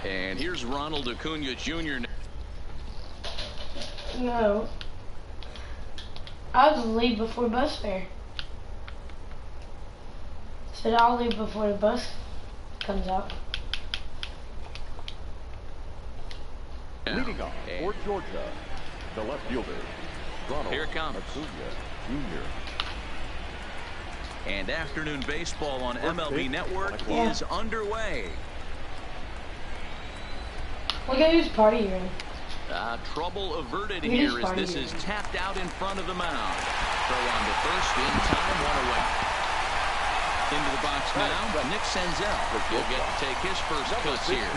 And here's Ronald Acuna Jr. No. I'll just leave before bus fare. Said I'll leave before the bus comes out. Leading off for Georgia, the left fielder, Ronald Here it comes. Acuna Jr. And afternoon baseball on MLB Network is underway. Look at who's party you're in. Trouble averted here as this is tapped out in front of the mound. Throw on to first in time, one away. Into the box now, Nick Senzel. He'll get to take his first cuts here.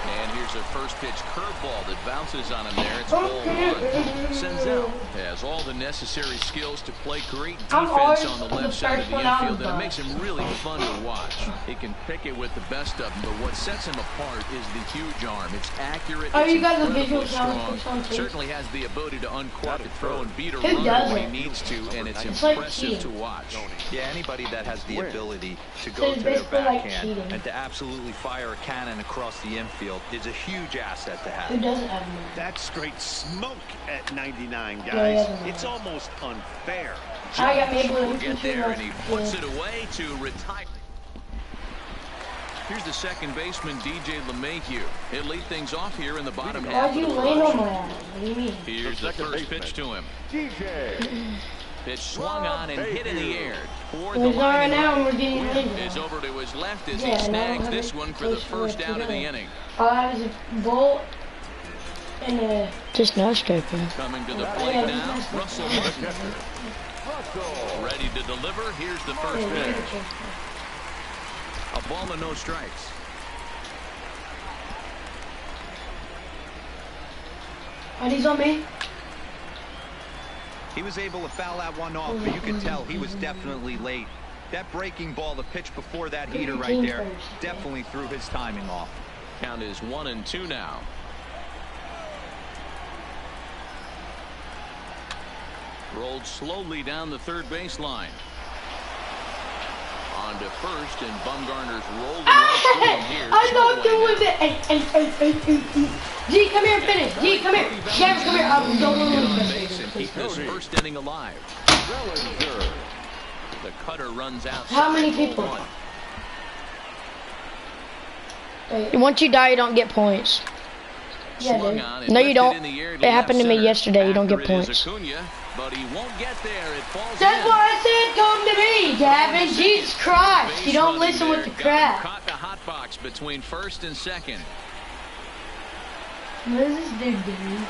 And here's a first pitch curveball that bounces on him there. It's ball one. Senzel has all the necessary skills to play great defense on the left side of the infield, and it makes him really fun to watch. He can pick it with the best of them, but what sets him apart is the huge arm. It's accurate. Oh, you got the visual strong. Certainly has the ability to uncork the throw and beat a runner when he needs to, and it's impressive to watch. Yeah, anybody that has the ability to go to their backhand and to absolutely fire a cannon across the infield is a huge asset to have. Who doesn't have money? That's straight smoke at 99, guys. It's almost unfair. I got me will get there, and he puts it away to retire. Here's the second baseman, DJ LeMahieu. He'll lead things off here in the bottom half of the rotation. What do you mean? Here's the first pitch to him. DJ. Pitch swung on and hit in the air. He's right now, and we're getting later. Is over to his left as he snags this one for the first out of the inning. All I have is a bull and a... Just no scraping. Coming to the plate now, Russell Martin. Ready to deliver. Here's the first pitch. A ball and no strikes. And he's on me. He was able to foul that one off, but you can tell he was definitely late. That breaking ball, the pitch before that heater right there, definitely threw his timing off. Count is 1-2 now. Rolled slowly down the third baseline. On to first, and Bumgarner's rolling right here. I knocked him with it. G, come here and finish. G, come here. Gavin, come here. I'm on base and keep this first inning alive. The cutter runs out. How many people? Once you die, you don't get points. Yeah, dude. No, you don't. It happened to me yesterday. You don't get points. But he won't get there. It falls That's why I said come to me, Gavin. Jesus Christ. You don't listen with the crap. Caught the hot box between first and second. What is this dude doing?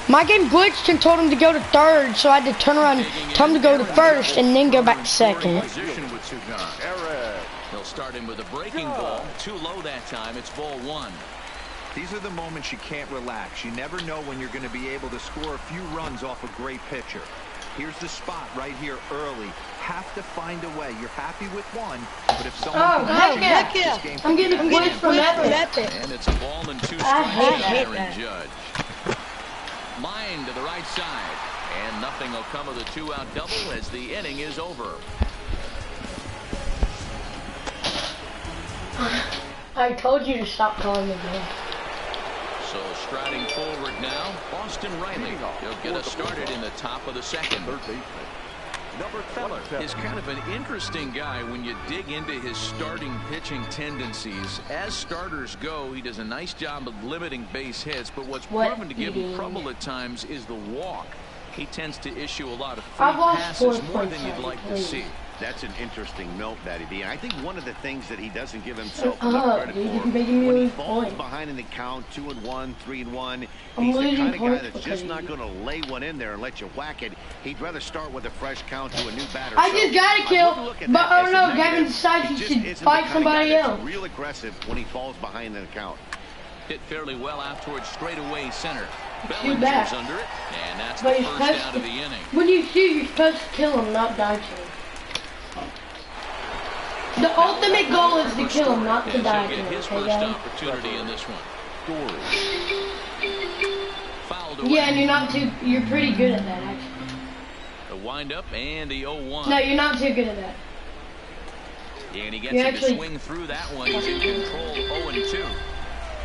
My game glitched and told him to go to third, so I had to turn around and tell him to go to first and then go back to second. He'll start him with a breaking ball. Too low that time. It's ball one. These are the moments you can't relax. You never know when you're going to be able to score a few runs off a great pitcher. Here's the spot right here early. Have to find a way. You're happy with one, but if someone heck yeah. I'm getting a glitch from Epic. And it's a ball and two strikes to Aaron Judge. Line to the right side. And nothing will come of the two-out double as the inning is over. I told you to stop calling the game. So striding forward now, Austin Riley. He'll get us started in the top of the second. Is kind of an interesting guy when you dig into his starting pitching tendencies. As starters go, he does a nice job of limiting base hits, but what's proven to give him trouble at times is the walk. He tends to issue a lot of free passes, more than you'd like to see. That's an interesting note, Matty B. And I think one of the things that he doesn't give himself enough credit for, when he falls behind in the count, 2-1, 3-1, he's the kind of guy that's just not going to lay one in there and let you whack it. He'd rather start with a fresh count to a new batter. I just got a kill, but I don't know. Gavin decides he should fight somebody else. Real aggressive when he falls behind in the count. Hit fairly well out towards straightaway center. Bellinger's under it, and that's the first out of the inning. When you shoot, you're supposed to kill him, not die to him. The ultimate goal is to kill him, not to die to him. His first opportunity in this one. Fouled away. Yeah, and you're pretty good at that, actually. The wind up and the 0-1. No, you're not too good at that. And he gets him to swing through that one. He's in control 0-2.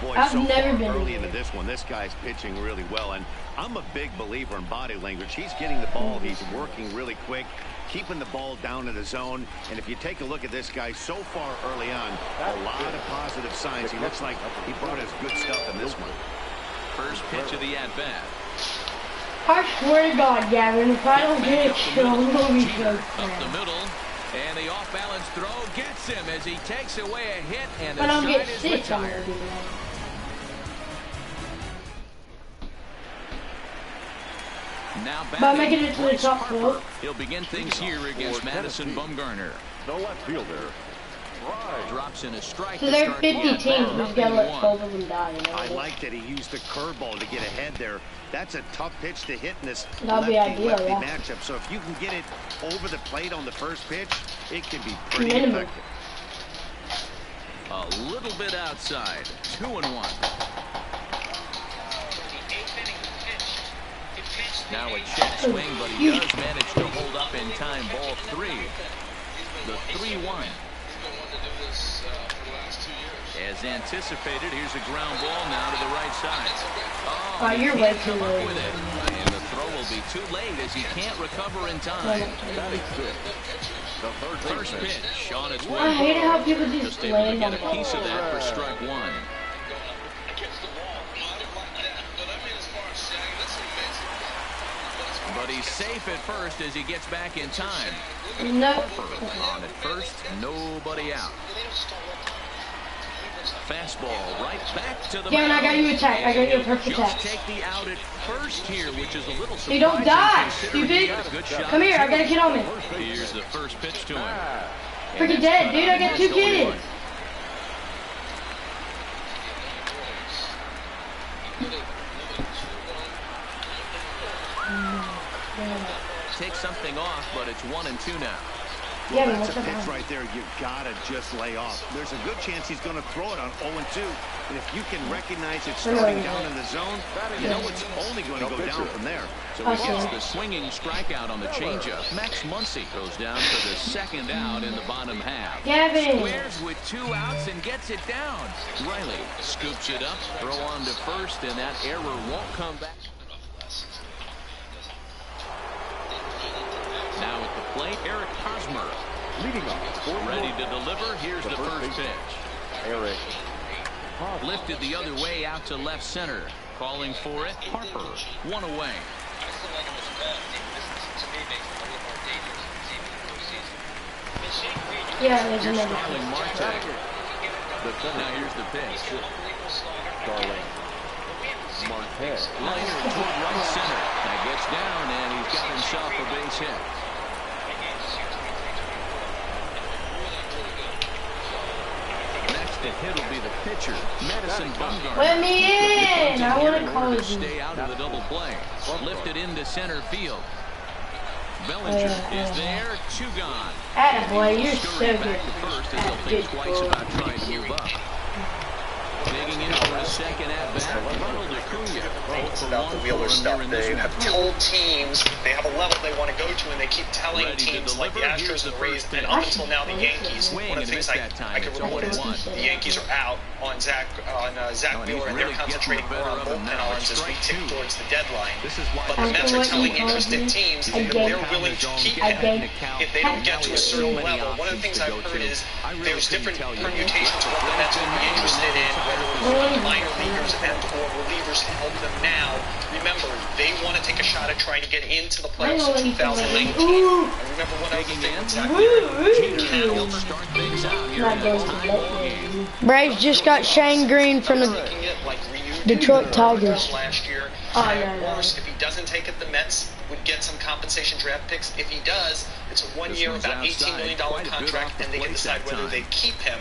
Boy, I've so never far been early into this one, this guy's pitching really well. And I'm a big believer in body language. He's getting the ball. He's working really quick, keeping the ball down in the zone. And if you take a look at this guy so far early on, a lot of positive signs. He looks like he brought his good stuff in this one. First pitch of the at-bat. I swear to God, Gavin, if I don't get it, I'm going to be so Up sad. the middle. And the off-balance throw gets him as he takes away a hit, and the But I'll side get is sick, I'm retired. going to be mad. Now But batting, making it to the Bryce top Harper. floor. He'll begin things here against Madison Bumgarner. The left fielder, Bryce. Drops in a strike. So to there are start the 50 at-bat. teams. We just got to let 0-1. 12 of them die. You know? I like that he used the curveball to get ahead there. That's a tough pitch to hit in this That'd be ideal, lefty-lefty yeah. matchup. So if you can get it over the plate on the first pitch, it can be pretty Minimum. effective. A little bit outside. 2-1. Now a check swing, but he does manage to hold up in time. Ball 3. The 3-1. As anticipated, here's a ground ball now to the right side. Oh, he you're can't way too come up late. with it. And the throw will be too late as he can't recover in time. Batting six, the third First baseman. pitch on its way. I hate it how people just Just able to land get on a piece of the that for strike 1. But he's safe at first as he gets back in time. No. On at first, nobody out. Fastball right back to the Gavin, I got you a tag. I got you a perfect Just tag. take the out at first here, which is a little surprising. You don't die, considering he stupid. got a good shot. Come here, I got a kid on me. Here's the first pitch to him. Freaking dead, dude. I got 2 kids. Take something off, but it's 1-2 now. Yeah, Well, man, that's what's a up? pitch right there you gotta just lay off. There's a good chance he's gonna throw it on 0-2. And if you can recognize it starting down in the zone, you know it's only going to go down from there. So he gets the swinging strikeout on the changeup. Max Muncy goes down for the second out in the bottom half. Gavin. Squares with 2 outs and gets it down. Riley scoops it up, throw on to first, and that error won't come back. Now at the plate, Eric Hosmer. Leading off, for Ready to deliver. Here's the first pitch. Eric. Lifted the other way out to left center. Calling for it, Harper. 1 away. Yeah, there's Here's another Starling one. Marte. Now here's the pitch. Starling. Marquez. Liner toward right center. That gets down, and he's got himself a base hit. Next to hit will be the pitcher, Madison Bumgarner. Let me in. I want to In call order to you. stay out of the double play. Lifted into center field. Bellinger is there, 2 gone. Attaboy, you're so Scurried good. back to first as he'll think twice about trying to move up. Digging in for a second at bat, Ronald Acuna. It's about the Wheeler stuff. They have told teams they have a level they want to go to, and they keep telling Ready to teams like the deliver. Here's Astros the and Rays, first and pitch. up until now the Yankees. Swing One of and the things miss that time. I can It's remember is 0-1. the Yankees are out on Zach and he's Wheeler, and really they're concentrating getting the more on better of him bullpen now. arms as we Strike tick 2. towards the deadline. This is why But the I Mets feel are like telling you called interested me. teams I that did. they're willing to keep I him did. if they don't get to a certain level. One of the things I've heard is there's different permutations of what the Mets would be interested in, whether it's minor leaguers and or relievers to help them now. Remember, they want to take a shot at trying to get into the playoffs in 2019. Ooh. I remember when I was Digging thinking in. Zach He'll Wheeler start things out here Not in going a to tie let ball me. game. Braves just got Shane Green from the making it like renewed Detroit Tigers. last year. Oh, And no, of no. course, if he doesn't take it, the Mets would get some compensation draft picks. If he does, it's a This one-year, one's about $18 outside. million Quite a bit contract, off the and they can plate decide that whether time. they keep him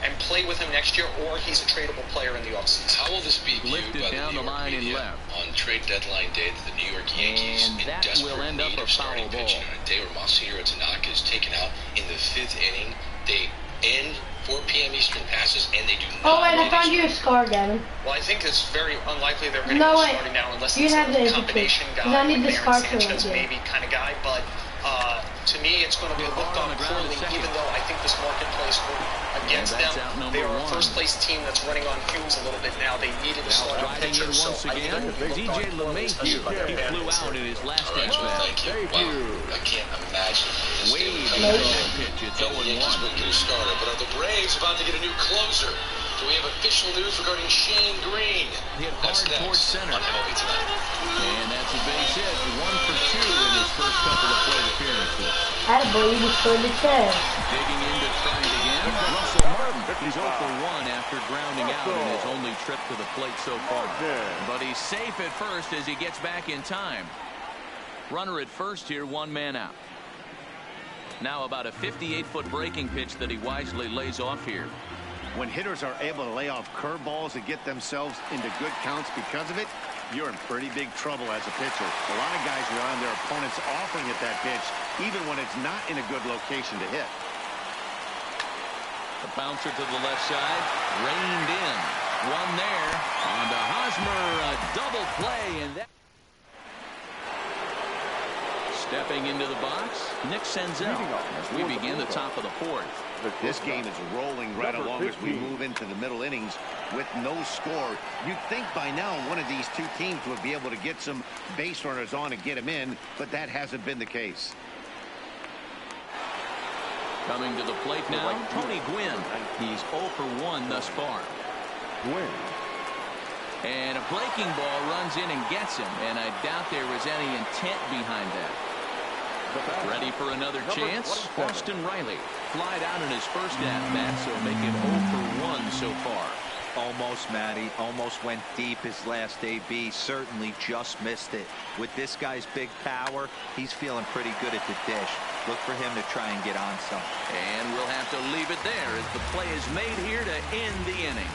and play with him next year, or he's a tradable player in the offseason. How will this be viewed Lifted by down the the New York line and media left. on trade deadline day that the New York Yankees And in that desperate will end up need a of starting foul ball. pitching on a day where Masahiro Tanaka is taken out in the 5th inning? They end 4 p.m. Eastern passes, and they do not. Oh wait, I get found a- you a scar, Gavin. Well, I think it's very unlikely they're going to No go way. starting now unless You it's have a the combination because guy, I need like the Aaron scar code Sanchez again. maybe kind of guy. But To me, it's going to be looked on poorly, even though I think this marketplace against them, they are a first-place team that's running on fumes a little bit now. They needed a starting pitcher, so I think it will be looked on poorly, especially by their fan base. Out in his last All right, Joe, thank you. Wow, I can't imagine this game coming along. pitch. It's And the Yankees will get a starter, but are the Braves about to get a new closer? Do we have official news regarding Shane Green? Hit That's hard towards next center. on MLB Tonight. And that's a base hit. 1 for 2 in his first couple of plate appearances. Attaboy, he scored the test. Digging in to try it again. Russell Martin. He's 0 for 1 after grounding out in his only trip to the plate so far. But he's safe at first as he gets back in time. Runner at first here, 1 man out. Now about a 58-foot breaking pitch that he wisely lays off here. When hitters are able to lay off curveballs and get themselves into good counts because of it, you're in pretty big trouble as a pitcher. A lot of guys rely on their opponents offering at that pitch, even when it's not in a good location to hit. The bouncer to the left side, reined in. 1 there. On to Hosmer, a double play, and that. Stepping into the box, Nick Senzel as we begin the top of the 4th. This game is rolling right along as we move into the middle innings with no score. You'd think by now one of these two teams would be able to get some base runners on and get them in, but that hasn't been the case. Coming to the plate now, Tony Gwynn. He's 0 for 1 thus far. Gwynn. And a breaking ball runs in and gets him, and I doubt there was any intent behind that. Ready for another chance? Austin Riley flied out in his first at-bat, so make it 0 for 1 so far. Almost, Matty. Almost went deep his last AB. Certainly just missed it. With this guy's big power, he's feeling pretty good at the dish. Look for him to try and get on some. And we'll have to leave it there as the play is made here to end the inning.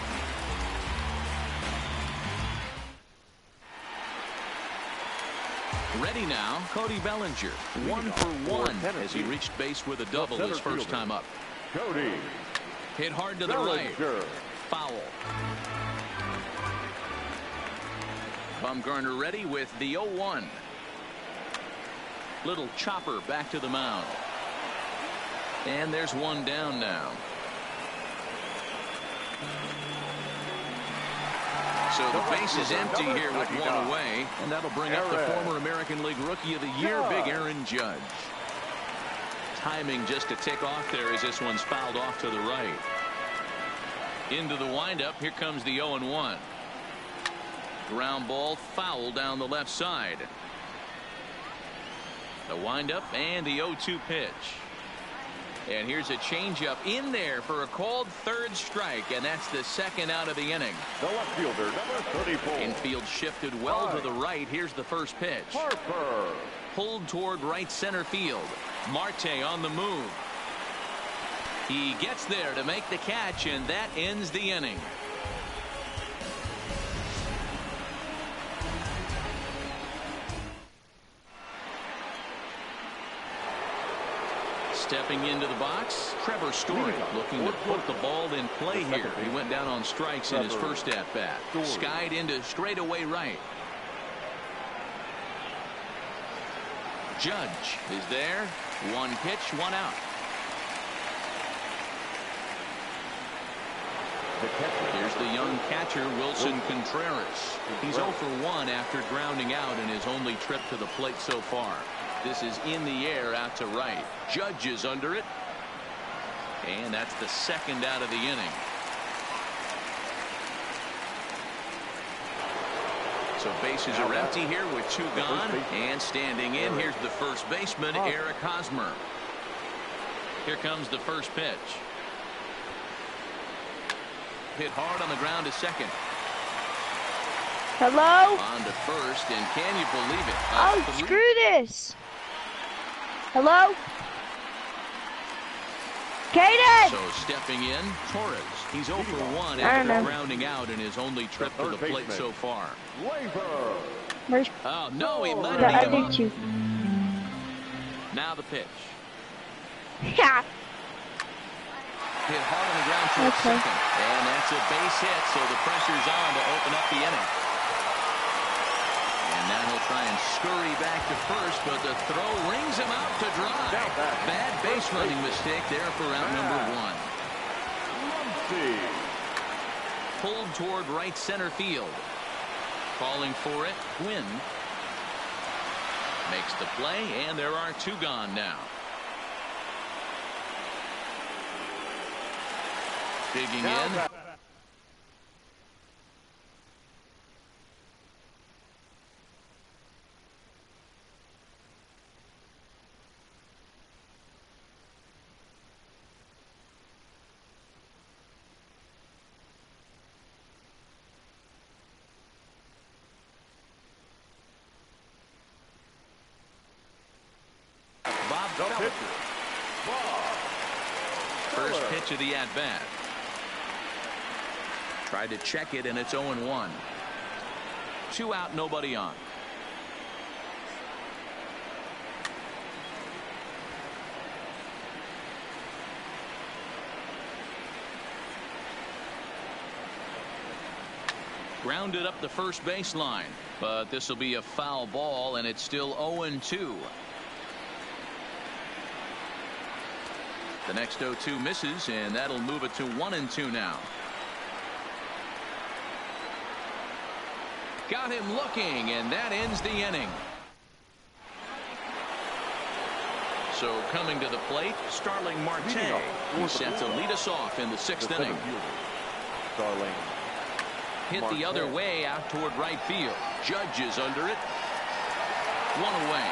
Ready now, Cody Bellinger. 1 for 1 as he reached base with a double his first time up. Cody. Hit hard to the right. Foul. Bumgarner ready with the 0-1. Little chopper back to the mound. And there's 1 down now. So the base is empty here with 1 away, and that'll bring up the former American League Rookie of the Year, Big Aaron Judge. Timing just to tick off there as this one's fouled off to the right. Into the windup, here comes the 0-1. Ground ball foul down the left side. The windup and the 0-2 pitch. And here's a changeup in there for a called 3rd strike, and that's the 2nd out of the inning. The left fielder, number 34. Infield shifted well to the right. Here's the first pitch. Harper. Pulled toward right center field. Marte on the move. He gets there to make the catch, and that ends the inning. Stepping into the box, Trevor Story looking to put the ball in play here. He went down on strikes in his first at-bat. Skied into straightaway right. Judge is there. 1 pitch, 1 out. Here's the young catcher, Wilson Contreras. He's 0 for 1 after grounding out in his only trip to the plate so far. This is in the air out to right. Judge is under it. And that's the 2nd out of the inning. So bases are empty here with 2 gone. And standing in, here's the first baseman, Eric Hosmer. Here comes the first pitch. Hit hard on the ground to 2nd. Hello? On to 1st, and can you believe it? Oh, screw this. Hello? Kaden! So stepping in, Torres. He's 0 for 1 after grounding out in his only trip to the plate so far. Where's... Oh, no, he let I him did too. Now the pitch. Yeah. Hit hard on the ground towards 2nd. And that's a base hit, so the pressure's on to open up the inning. And now he'll try and scurry back to first, but the throw rings him out to dry. Bad base running mistake there for out number one. Pulled toward right center field. Calling for it, Gwynn. Makes the play, and there are two gone now. Digging in. First pitch of the at-bat. Tried to check it, and it's 0-1. 2 out, nobody on. Grounded up the first baseline, but this will be a foul ball, and it's still 0-2. The next 0-2 misses, and that'll move it to 1-2 now. Got him looking, and that ends the inning. So coming to the plate, Starling Marte. He's set to lead us off in the 6th inning. Starling. Hit the other way out toward right field. Judge is under it. 1 away.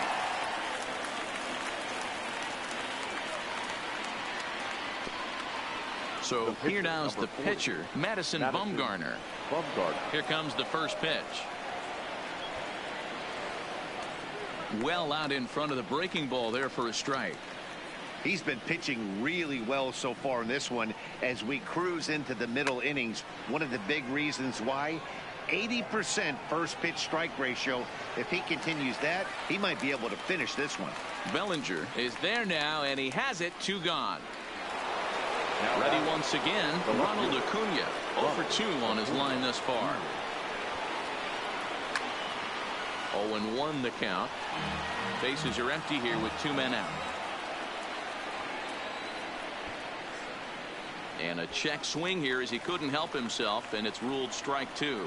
So here now's the pitcher, Madison Bumgarner. Here comes the first pitch. Well out in front of the breaking ball there for a strike. He's been pitching really well so far in this one as we cruise into the middle innings. One of the big reasons why, 80% first pitch strike ratio. If he continues that, he might be able to finish this one. Bellinger is there now, and he has it. 2 gone. Ready once again, Ronald Acuna. 0 for 2 on his line thus far. 0-1 the count. Bases are empty here with 2 men out. And a check swing here as he couldn't help himself, and it's ruled strike 2.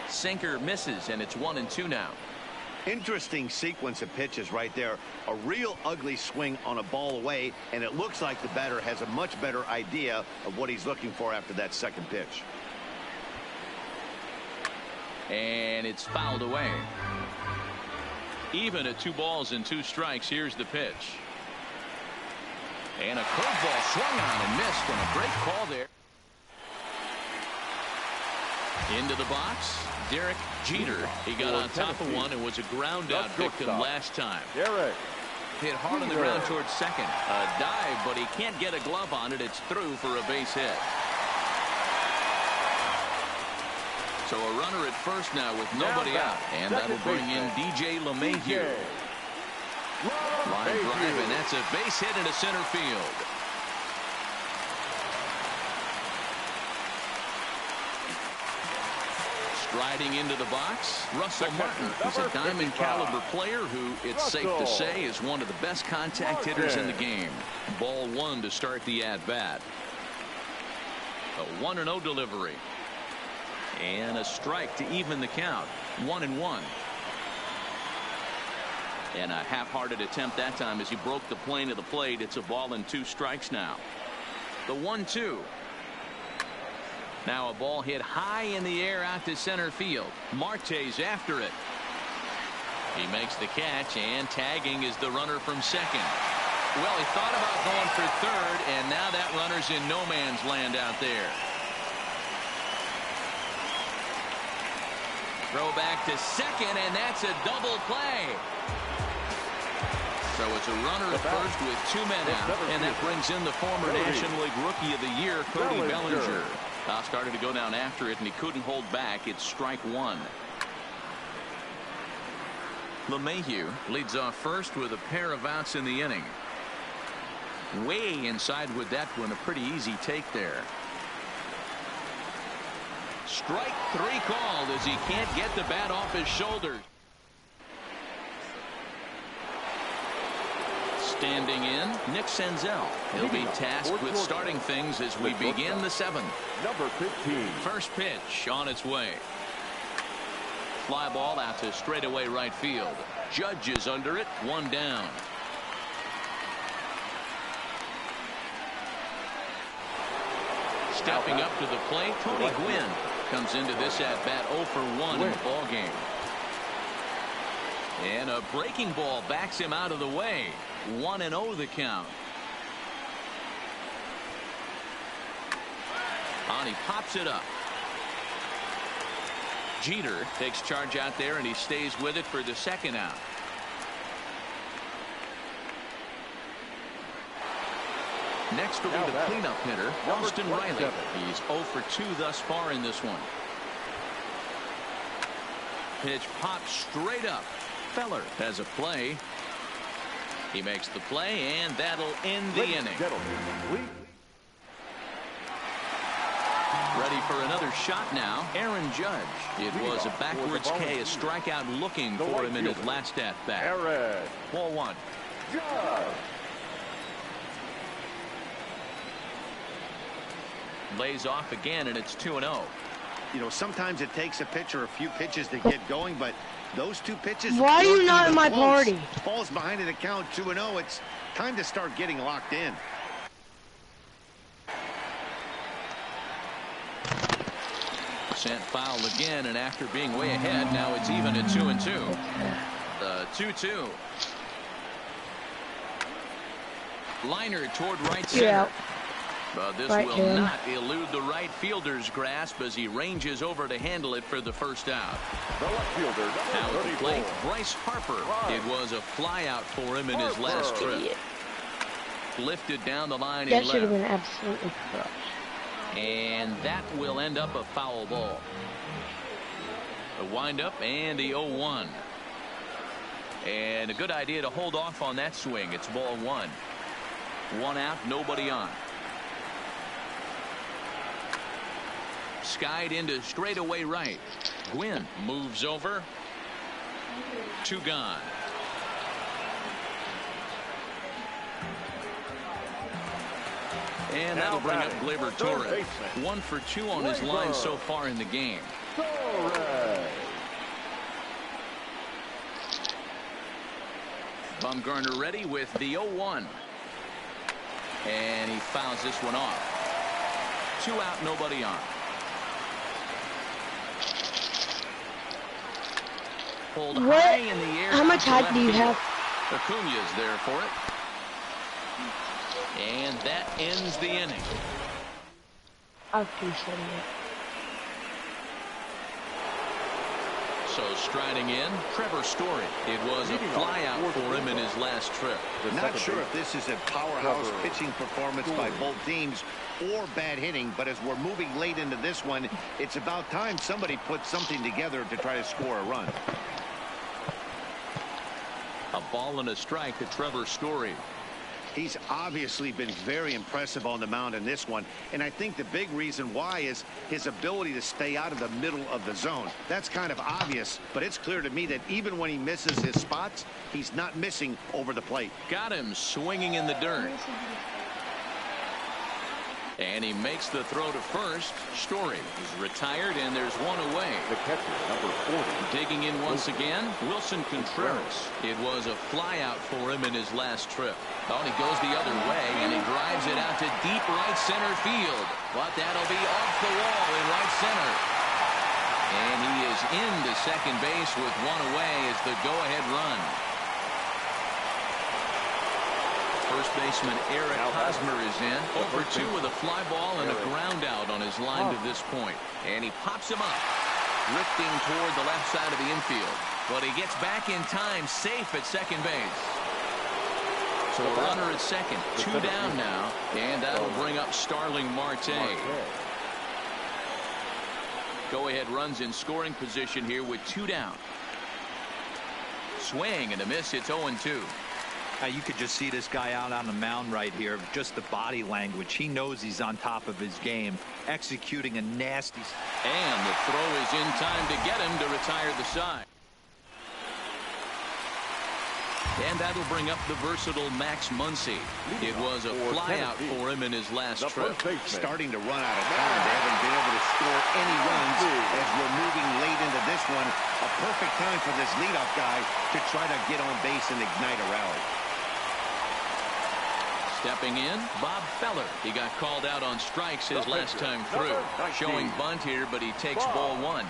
Sinker misses, and it's 1-2 now. Interesting sequence of pitches right there. A real ugly swing on a ball away, and it looks like the batter has a much better idea of what he's looking for after that second pitch. And it's fouled away. Even at 2 balls and 2 strikes. Here's the pitch. And a curveball swung on and missed, and a great call there. Into the box, Derek Jeter. He got on top of one and was a ground out victim last time. Derek. Hit hard on the ground towards second. A dive, but he can't get a glove on it. It's through for a base hit. So a runner at first now with nobody out, and that'll bring in DJ LeMahieu. Line drive, and that's a base hit into center field. Striding into the box, Russell Martin. He's a diamond caliber player who, it's safe to say, is one of the best contact hitters in the game. Ball 1 to start the at-bat. A 1-0 delivery. And a strike to even the count. 1-1. And a half-hearted attempt that time as he broke the plane of the plate. It's a ball and 2 strikes now. The 1-2. Now a ball hit high in the air out to center field. Marte's after it. He makes the catch, and tagging is the runner from second. Well, he thought about going for third, and now that runner's in no man's land out there. Throw back to second, and that's a double play. So it's a runner at first with 2 men out, and that brings in the former National League Rookie of the Year, Cody Bellinger. Started to go down after it, and he couldn't hold back. It's strike 1. LeMahieu leads off first with a pair of outs in the inning. Way inside with that one, a pretty easy take there. Strike 3 called as he can't get the bat off his shoulders. Standing in, Nick Senzel. He'll be tasked with starting things as we begin the 7th. Number 15. First pitch on its way. Fly ball out to straightaway right field. Judge is under it, 1 down. Stepping up to the plate, Tony Gwynn comes into this at bat 0 for 1 in the ball game. And a breaking ball backs him out of the way. 1-0 the count. On he pops it up. Jeter takes charge out there and he stays with it for the 2nd out. Next will be the cleanup hitter, Austin Riley. He's 0 for 2 thus far in this one. Pitch pops straight up. Feller has a play. He makes the play, and that'll end the inning. Ready for another shot now, Aaron Judge. It was a backwards K, a strikeout looking for him in his last at bat. Ball 1. Lays off again, and it's 2-0. You know, sometimes it takes a pitcher a few pitches to get going, but those 2 pitches. Why are you not in my party? Falls behind an account 2-0. It's time to start getting locked in. Sent foul again, and after being way ahead, now it's even at 2-2. The 2-2. Liner toward right center. Yeah. But this Right will hand. not elude the right fielder's grasp as he ranges over to handle it for the 1st out. The left fielder, Now at the 34. plate, Bryce Harper. It was a fly out for him in his last trip. Lifted down the line That in should have left. been absolutely crushed. And that will end up a foul ball. A windup and the 0-1. And a good idea to hold off on that swing. It's ball 1. 1 out, nobody on. Skied into straightaway right. Gwynn moves over. 2 gone. And that'll bring up Gleyber Torres. 1 for 2 on his line so far in the game. Bumgarner ready with the 0-1. And he fouls this one off. 2 out, nobody on. Pulled high in the air. How much height do you have? Acuna's there for it. And that ends the inning. I appreciate it. So striding in, Trevor Story. It was a fly out for him in his last trip. Not sure if this is a powerhouse pitching performance by both teams or bad hitting, but as we're moving late into this one, it's about time somebody puts something together to try to score a run. A ball and a strike to Trevor Story. He's obviously been very impressive on the mound in this one, and I think the big reason why is his ability to stay out of the middle of the zone. That's kind of obvious, but it's clear to me that even when he misses his spots, he's not missing over the plate. Got him swinging in the dirt. And he makes the throw to first. Story is retired, and there's 1 away. The catcher, number 40. Digging in once again, Wilson Contreras. It was a fly out for him in his last trip. Oh, and he goes the other way, and he drives it out to deep right center field. But that'll be off the wall in right center. And he is into second base with 1 away as the go-ahead run. First baseman Eric Hosmer is in. 0 for 2 with a fly ball and a ground out on his line to this point. And he pops him up, drifting toward the left side of the infield. But he gets back in time, safe at second base. So a runner at second, 2 down now, and that'll bring up Starling Marte. Go-ahead runs in scoring position here with 2 down. Swing and a miss. It's 0-2. You could just see this guy out on the mound right here. Just the body language. He knows he's on top of his game, executing a nasty. And the throw is in time to get him to retire the side. And that'll bring up the versatile Max Muncy. It was a flyout for him in his last trip. Starting to run out of time. They haven't been able to score any runs as we're moving late into this one. A perfect time for this leadoff guy to try to get on base and ignite a rally. Stepping in, Bob Feller. He got called out on strikes his last time through. Showing bunt here, but he takes ball one.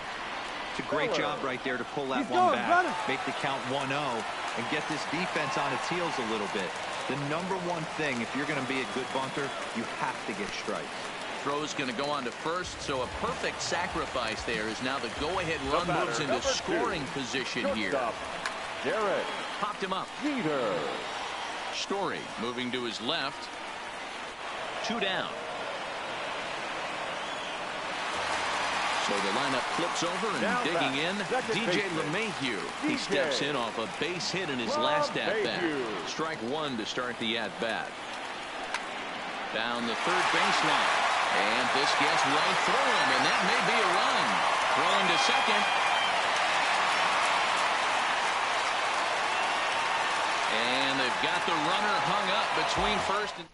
It's a great job right there to pull that one back. Make the count 1-0 and get this defense on its heels a little bit. The number one thing, if you're going to be a good bunter, you have to get strikes. Throw's going to go on to first, so a perfect sacrifice there is now the go-ahead run moves into scoring position here. Garrett Popped him up. Jeter. Story moving to his left. 2 down. So the lineup flips over and digging in, DJ LeMahieu. He steps in off a base hit in his last at-bat. Strike one to start the at-bat. Down the third baseline. And this gets right through him, and that may be a run. Throwing to second. And they've got the runner hung up between first and...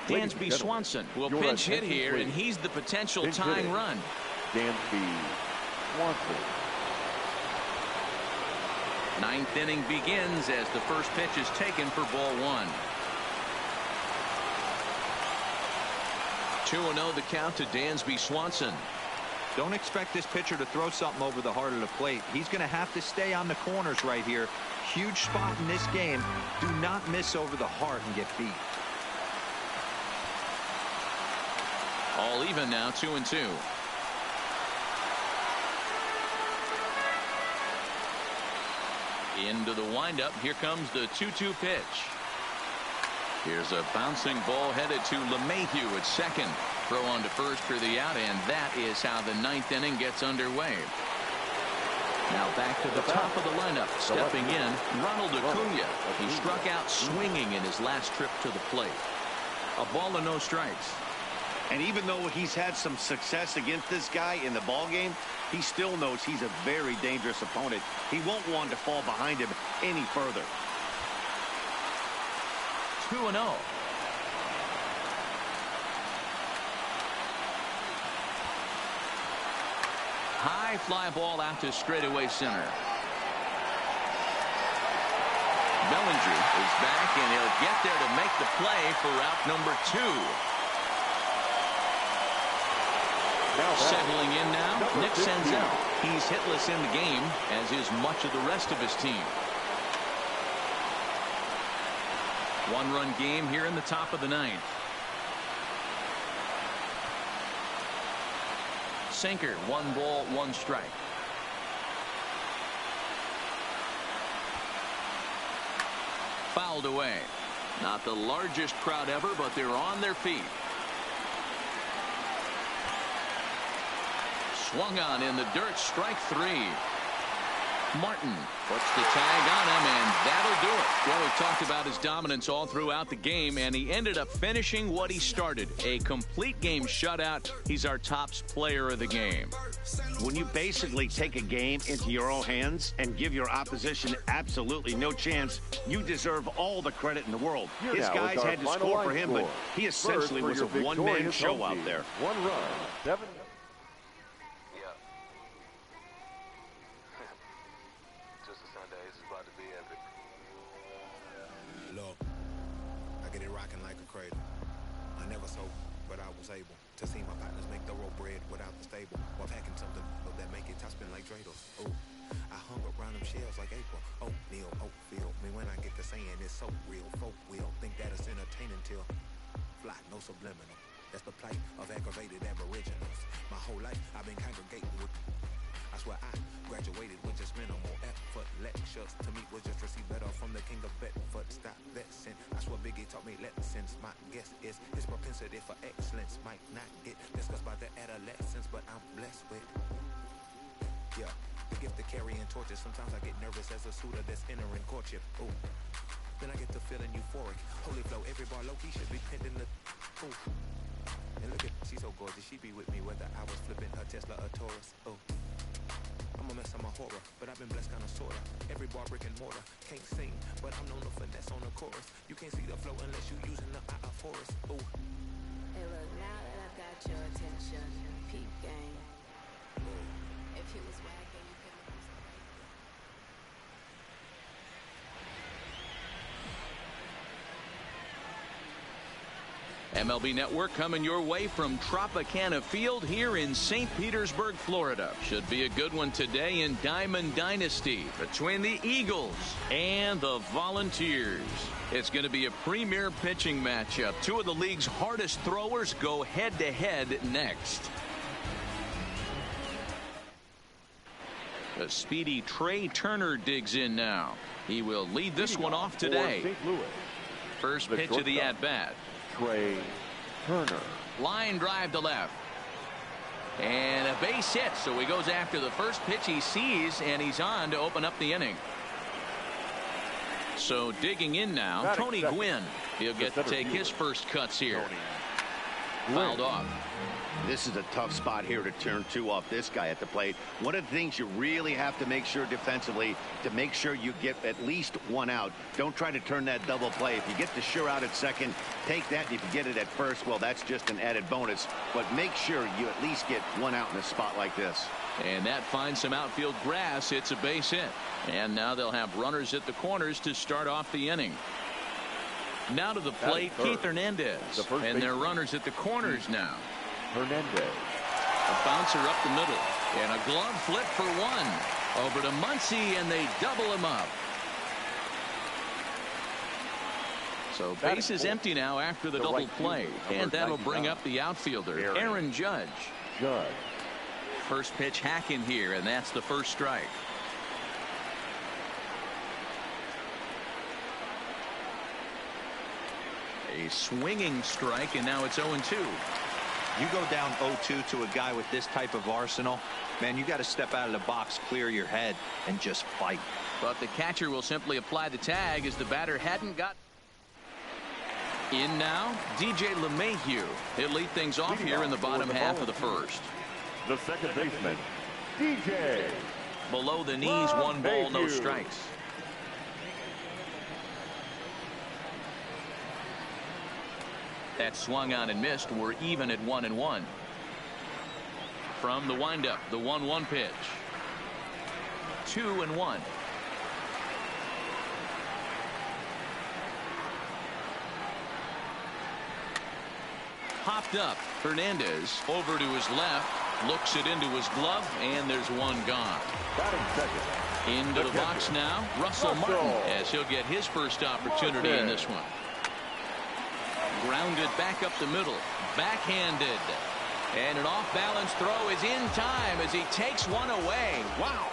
Dansby Swanson will pinch hit here, and he's the potential tying run. Dansby Swanson. Ninth inning begins as the first pitch is taken for ball one. 2-0 the count to Dansby Swanson. Don't expect this pitcher to throw something over the heart of the plate. He's going to have to stay on the corners right here. Huge spot in this game. Do not miss over the heart and get beat. All even now, 2-2. Into the windup. Here comes the 2-2 pitch. Here's a bouncing ball headed to LeMahieu at second. Throw on to first for the out, and that is how the ninth inning gets underway. Now back to the top of the lineup. Stepping in, Ronald Acuna. He struck out swinging in his last trip to the plate. A ball and no strikes. And even though he's had some success against this guy in the ball game, he still knows he's a very dangerous opponent. He won't want to fall behind him any further. 2-0. High fly ball out to straightaway center. Bellinger is back, and he'll get there to make the play for route number 2. Settling in now, Nick Senzel. He's hitless in the game, as is much of the rest of his team. One-run game here in the top of the ninth. Sinker, 1 ball, 1 strike. Fouled away. Not the largest crowd ever, but they're on their feet. Swung on in the dirt, strike 3. Martin puts the tag on him, and that'll do it. Well, we've talked about his dominance all throughout the game, and he ended up finishing what he started. A complete game shutout. He's our top player of the game. When you basically take a game into your own hands and give your opposition absolutely no chance, you deserve all the credit in the world. His guys had to score for him, but he essentially was a one-man show out there. 1 run, 7. Able to see my partners make thorough bread without the stable while packing something that make it top spin like dreidels. Oh, I hung around them shells like April. Oatmeal, Oatfield. Me when I get to saying it's so real. Folk will think that it's entertaining till fly, no subliminal. That's the plight of aggravated aboriginals. My whole life I've been congregating with. I swear I graduated with just minimal effort. Let shucks to me was just receive better from the king of Bedford. Stop vexing. That's what Biggie taught me lessons. My guess is his propensity for excellence might not get discussed by the adolescents, but I'm blessed with. Yeah, the gift of carrying torches. Sometimes I get nervous as a suitor that's entering courtship. Ooh. Then I get to feeling euphoric. Holy flow, every bar low-key should be pending the... Ooh. And look at, she's so gorgeous. She be with me whether I was flipping her Tesla or Taurus. Ooh. I'm a mess, I'm a horror, but I've been blessed kinda sorta. Every bar brick and mortar. Can't sing, but I'm known to finesse on the chorus. You can't see the flow unless you using the eye of Horus. Ooh. Hey look, now that I've got your attention, peep game. If you was wagging, you couldn't use the MLB Network coming your way from Tropicana Field here in St. Petersburg, Florida. Should be a good one today in Diamond Dynasty between the Eagles and the Volunteers. It's going to be a premier pitching matchup. Two of the league's hardest throwers go head-to-head next. The speedy Trey Turner digs in now. He will lead this one off today. First pitch of the at-bat. Trey Turner. Line drive to left. And a base hit, so he goes after the first pitch he sees, and he's on to open up the inning. So digging in now, Tony Gwynn. He'll get to take his first cuts here. Fouled off. This is a tough spot here to turn two off this guy at the plate. One of the things you really have to make sure defensively to make sure you get at least one out. Don't try to turn that double play. If you get the sure out at second, take that. And if you get it at first, well, that's just an added bonus. But make sure you at least get one out in a spot like this. And that finds some outfield grass. It's a base hit. And now they'll have runners at the corners to start off the inning. Now to the plate, Keith Hernandez. And their runners at the corners now. Hernandez. A bouncer up the middle. And a glove flip for one. Over to Muncy, and they double him up. So base is empty now after the double play. And that'll bring up the outfielder, Aaron Judge. First pitch hack in here, and that's the first strike. A swinging strike, and now it's 0-2. You go down 0-2 to a guy with this type of arsenal, man, you got to step out of the box, clear your head, and just fight. But the catcher will simply apply the tag as the batter hadn't got. In now, DJ LeMahieu. He'll lead things off here in the bottom half of the first. The second baseman, DJ. Below the knees, 1 ball, no strikes. That swung on and missed. We're even at 1-1. From the windup, the 1-1 pitch. 2-1. Popped up. Hernandez over to his left. Looks it into his glove, and there's one gone. Into the box now, Russell Martin, as he'll get his first opportunity in this one. Grounded back up the middle. Backhanded. And an off-balance throw is in time as he takes one away. Wow.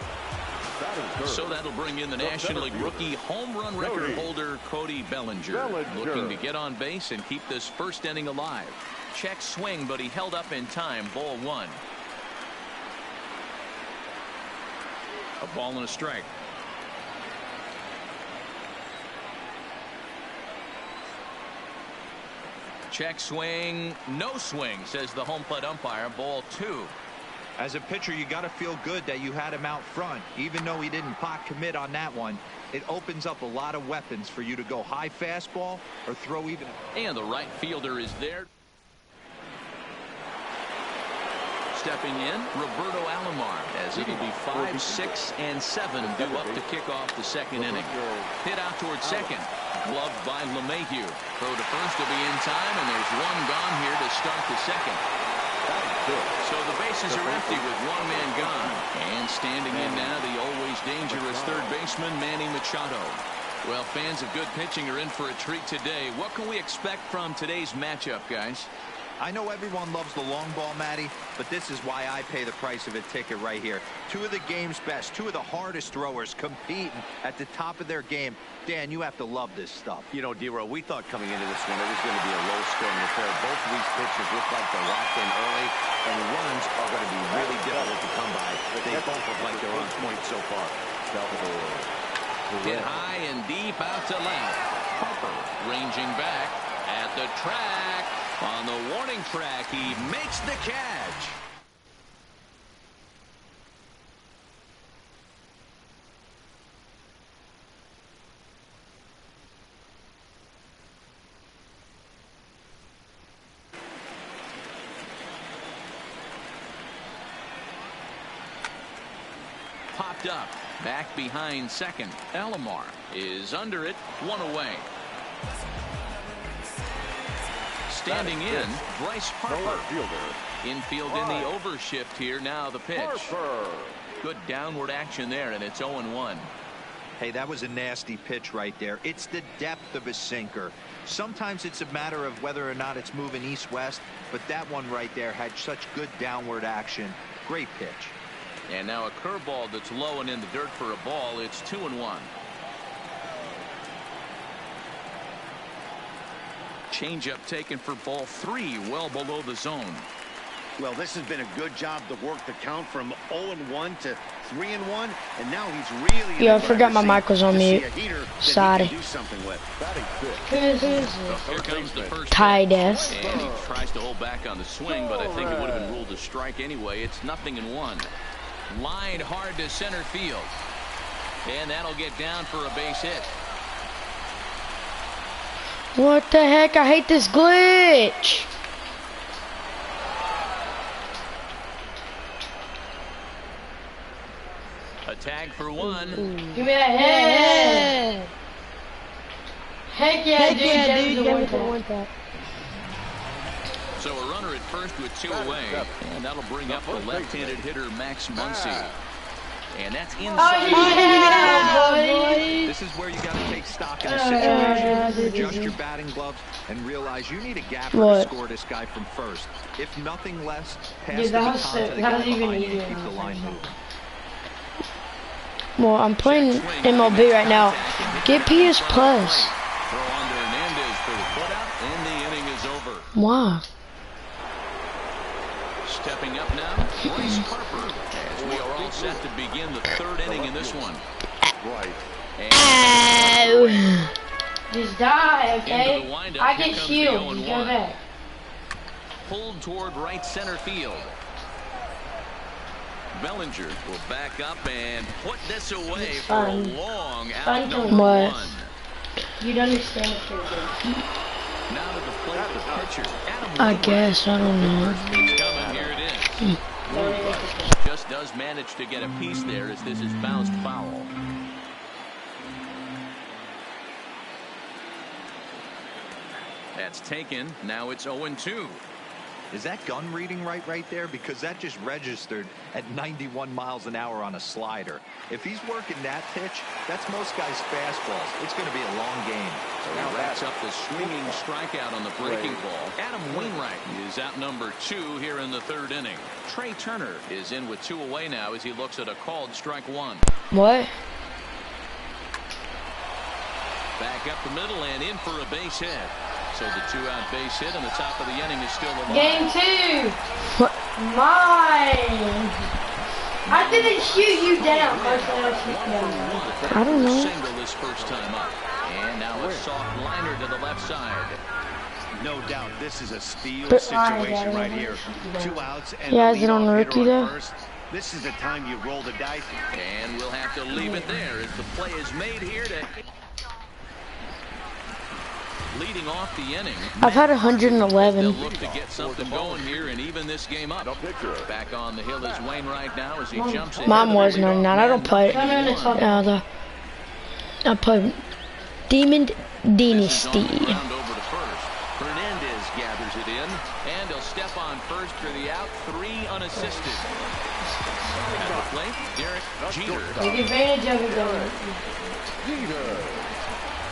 So that'll bring in the National League rookie home run record holder, Cody Bellinger. Looking to get on base and keep this first inning alive. Check swing, but he held up in time. Ball 1. A ball and a strike. Check swing, no swing, says the home plate umpire. Ball 2. As a pitcher, you got to feel good that you had him out front. Even though he didn't pot commit on that one, it opens up a lot of weapons for you to go high fastball or throw even. And the right fielder is there. Stepping in, Roberto Alomar, as it'll be 5, 6, and 7 due up to kick off the second inning. Hit out towards second. Gloved by LeMahieu. Throw to first to be in time, and there's one gone here to start the second. So the bases are empty with one man gone. And standing in now, the always dangerous third baseman, Manny Machado. Well, fans of good pitching are in for a treat today. What can we expect from today's matchup, guys? I know everyone loves the long ball, Matty, but this is why I pay the price of a ticket right here. Two of the game's best, two of the hardest throwers competing at the top of their game. Dan, you have to love this stuff. You know, D-Row, we thought coming into this one it was going to be a low-scoring affair. Both of these pitchers look like they're locked in early, and runs are going to be really difficult to come by. They both look like they're on point so far. Hit high and deep out to left. Harper ranging back at the track. On the warning track, he makes the catch. Popped up. Back behind second. Alomar is under it. One away. Standing in, Bryce Harper. Infield in the overshift here. Now the pitch. Good downward action there, and it's 0-1. Hey, that was a nasty pitch right there. It's the depth of a sinker. Sometimes it's a matter of whether or not it's moving east-west, but that one right there had such good downward action. Great pitch. And now a curveball that's low and in the dirt for a ball. It's 2-1. Changeup taken for ball 3, well below the zone. Well, this has been a good job to work the count from 0-1 to 3-1, and now he's really. Yeah, I forgot my mic was on mute. Sorry. Do something with. Here comes the first Tied and he tries to hold back on the swing, but I think it would have been ruled a strike anyway. It's 0-1. Line hard to center field, and that'll get down for a base hit. What the heck? I hate this glitch. A tag for one. Give me that head. Heck yeah, dude. So a runner at first with 2 away, and that'll bring up the left-handed hitter Max Muncy. And that's inside. This is where you got to take stock in the situation. Adjust your batting gloves and realize you need a gapper to score this guy from first. If nothing less, pass the baton to the guy behind you and keep the line moving. Well, I'm playing MLB right now. Get PS Plus. Throw on to Hernandez for the put-out, and the inning is over. Why? Stepping up now, Bryce Harper, as we are all set to begin the 3rd inning in this one. Ow. Just die, okay? I get Here shield. comes the 0-1. Go back. Pulled toward right center field. Bellinger will back up and put this away for a long out number 1. You don't understand Now to the plate, the pitcher, Adam I Wainwright. guess, I don't know. It's coming, here it is. Wainwright just does manage to get a piece there as this is bounced foul. That's taken. Now it's 0-2. Is that gun reading right there? Because that just registered at 91 miles an hour on a slider. If he's working that pitch, that's most guys' fastballs. It's going to be a long game. So now wraps up the swinging strikeout on the breaking ball. Adam Wainwright is out number 2 here in the 3rd inning. Trey Turner is in with 2 away now as he looks at a called strike 1. What? Back up the middle and in for a base hit. So the 2-out base hit on the top of the inning is still alive. Game 2. What? Mine. I didn't shoot you down. I don't know. Single his first time up. And now a soft liner to the left side. No doubt this is a steal situation right here. 2 outs and yeah, is it on rookie though? First. This is the time you roll the dice. And we'll have to leave it there as the play is made here to leading off the inning. I've had 111. They'll look to get something going here and even this game up. Back on the hill is Wainwright now as he jumps in. Mine was 99. I don't play. I play Demon Dynasty. Over to first. Hernandez gathers it in, and he'll step on first for the out. 3 unassisted. At the plate, Derek Jeter. Take advantage of it, though.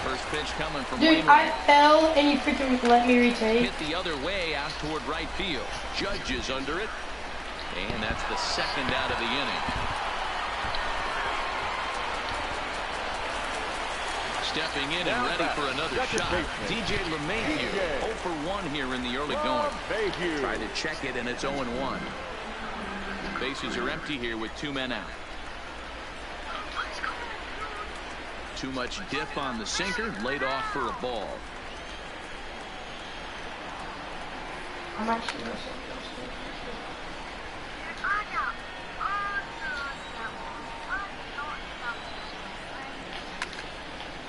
First pitch coming from Dude, Wainwright. I fell and you freaking let me retake. Hit the other way out toward right field. Judge is under it. And that's the second out of the inning. Stepping in and ready for another shot. DJ LeMahieu, 0 for 1 here in the early going. Try to check it, and it's 0-1. Bases are empty here with 2 men out. Too much dip on the sinker, laid off for a ball. I'm actually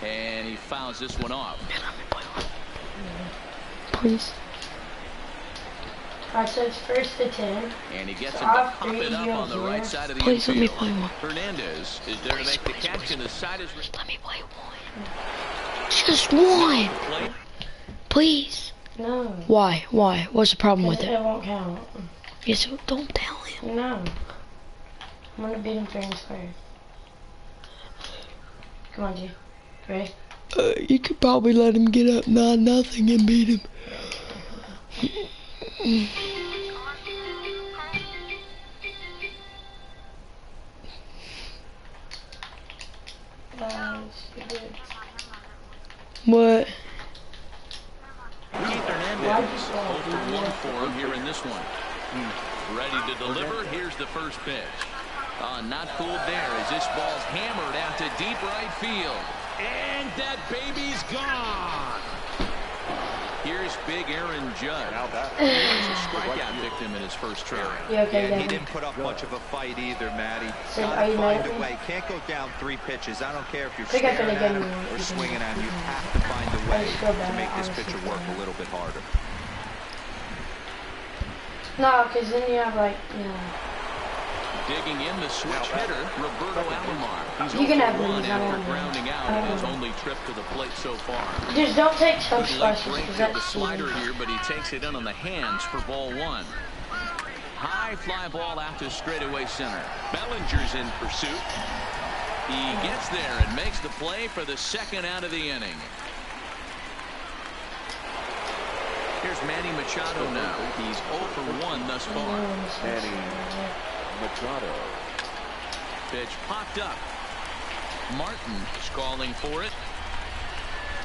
And he fouls this one off. Please. Alright, so it's 1st to 10. And he gets him to pop it up on the right side of the Please let me infield. play one. Hernandez is there to make the catch, and the side is... Let me play one. Just one. Please. No. Why? Why? What's the problem with It it? won't count. Yes, don't tell him. No. I'm gonna beat him fair and square. Come on, G. Ready? You could probably let him get up 9-0 and beat him. What? Keith Hernandez, 0 for 1 for him here in this one. Ready to deliver. Here's the first pitch. Not fooled there as this ball's hammered out to deep right field. And that baby's gone. Here's big Aaron Judge. He's a strikeout victim in his first try. You okay, Yeah, he Devin? didn't put up much of a fight either, Matty. So, are Gotta you find mad at a me? way. Can't go down 3 pitches. I don't care if you're I think I staring could've at given him you or one. swinging at him. You have to find a way just feel to bad, make this honestly, pitcher feel work bad. a little bit harder. No, because then you have like, you know. Digging in the switch hitter, Roberto Alomar. He's You can 0 have for 1 these, I after don't know. grounding out in his only trip to the plate so far. Just don't take tough Good late slices break because of the that's slider cheating. here, but he takes it in on the hands for ball 1. High fly ball out to straightaway center. Bellinger's in pursuit. He gets there and makes the play for the second out of the inning. Here's Manny Machado now. He's 0 for 1 thus far. Manny Machado. Pitch popped up. Martin is calling for it.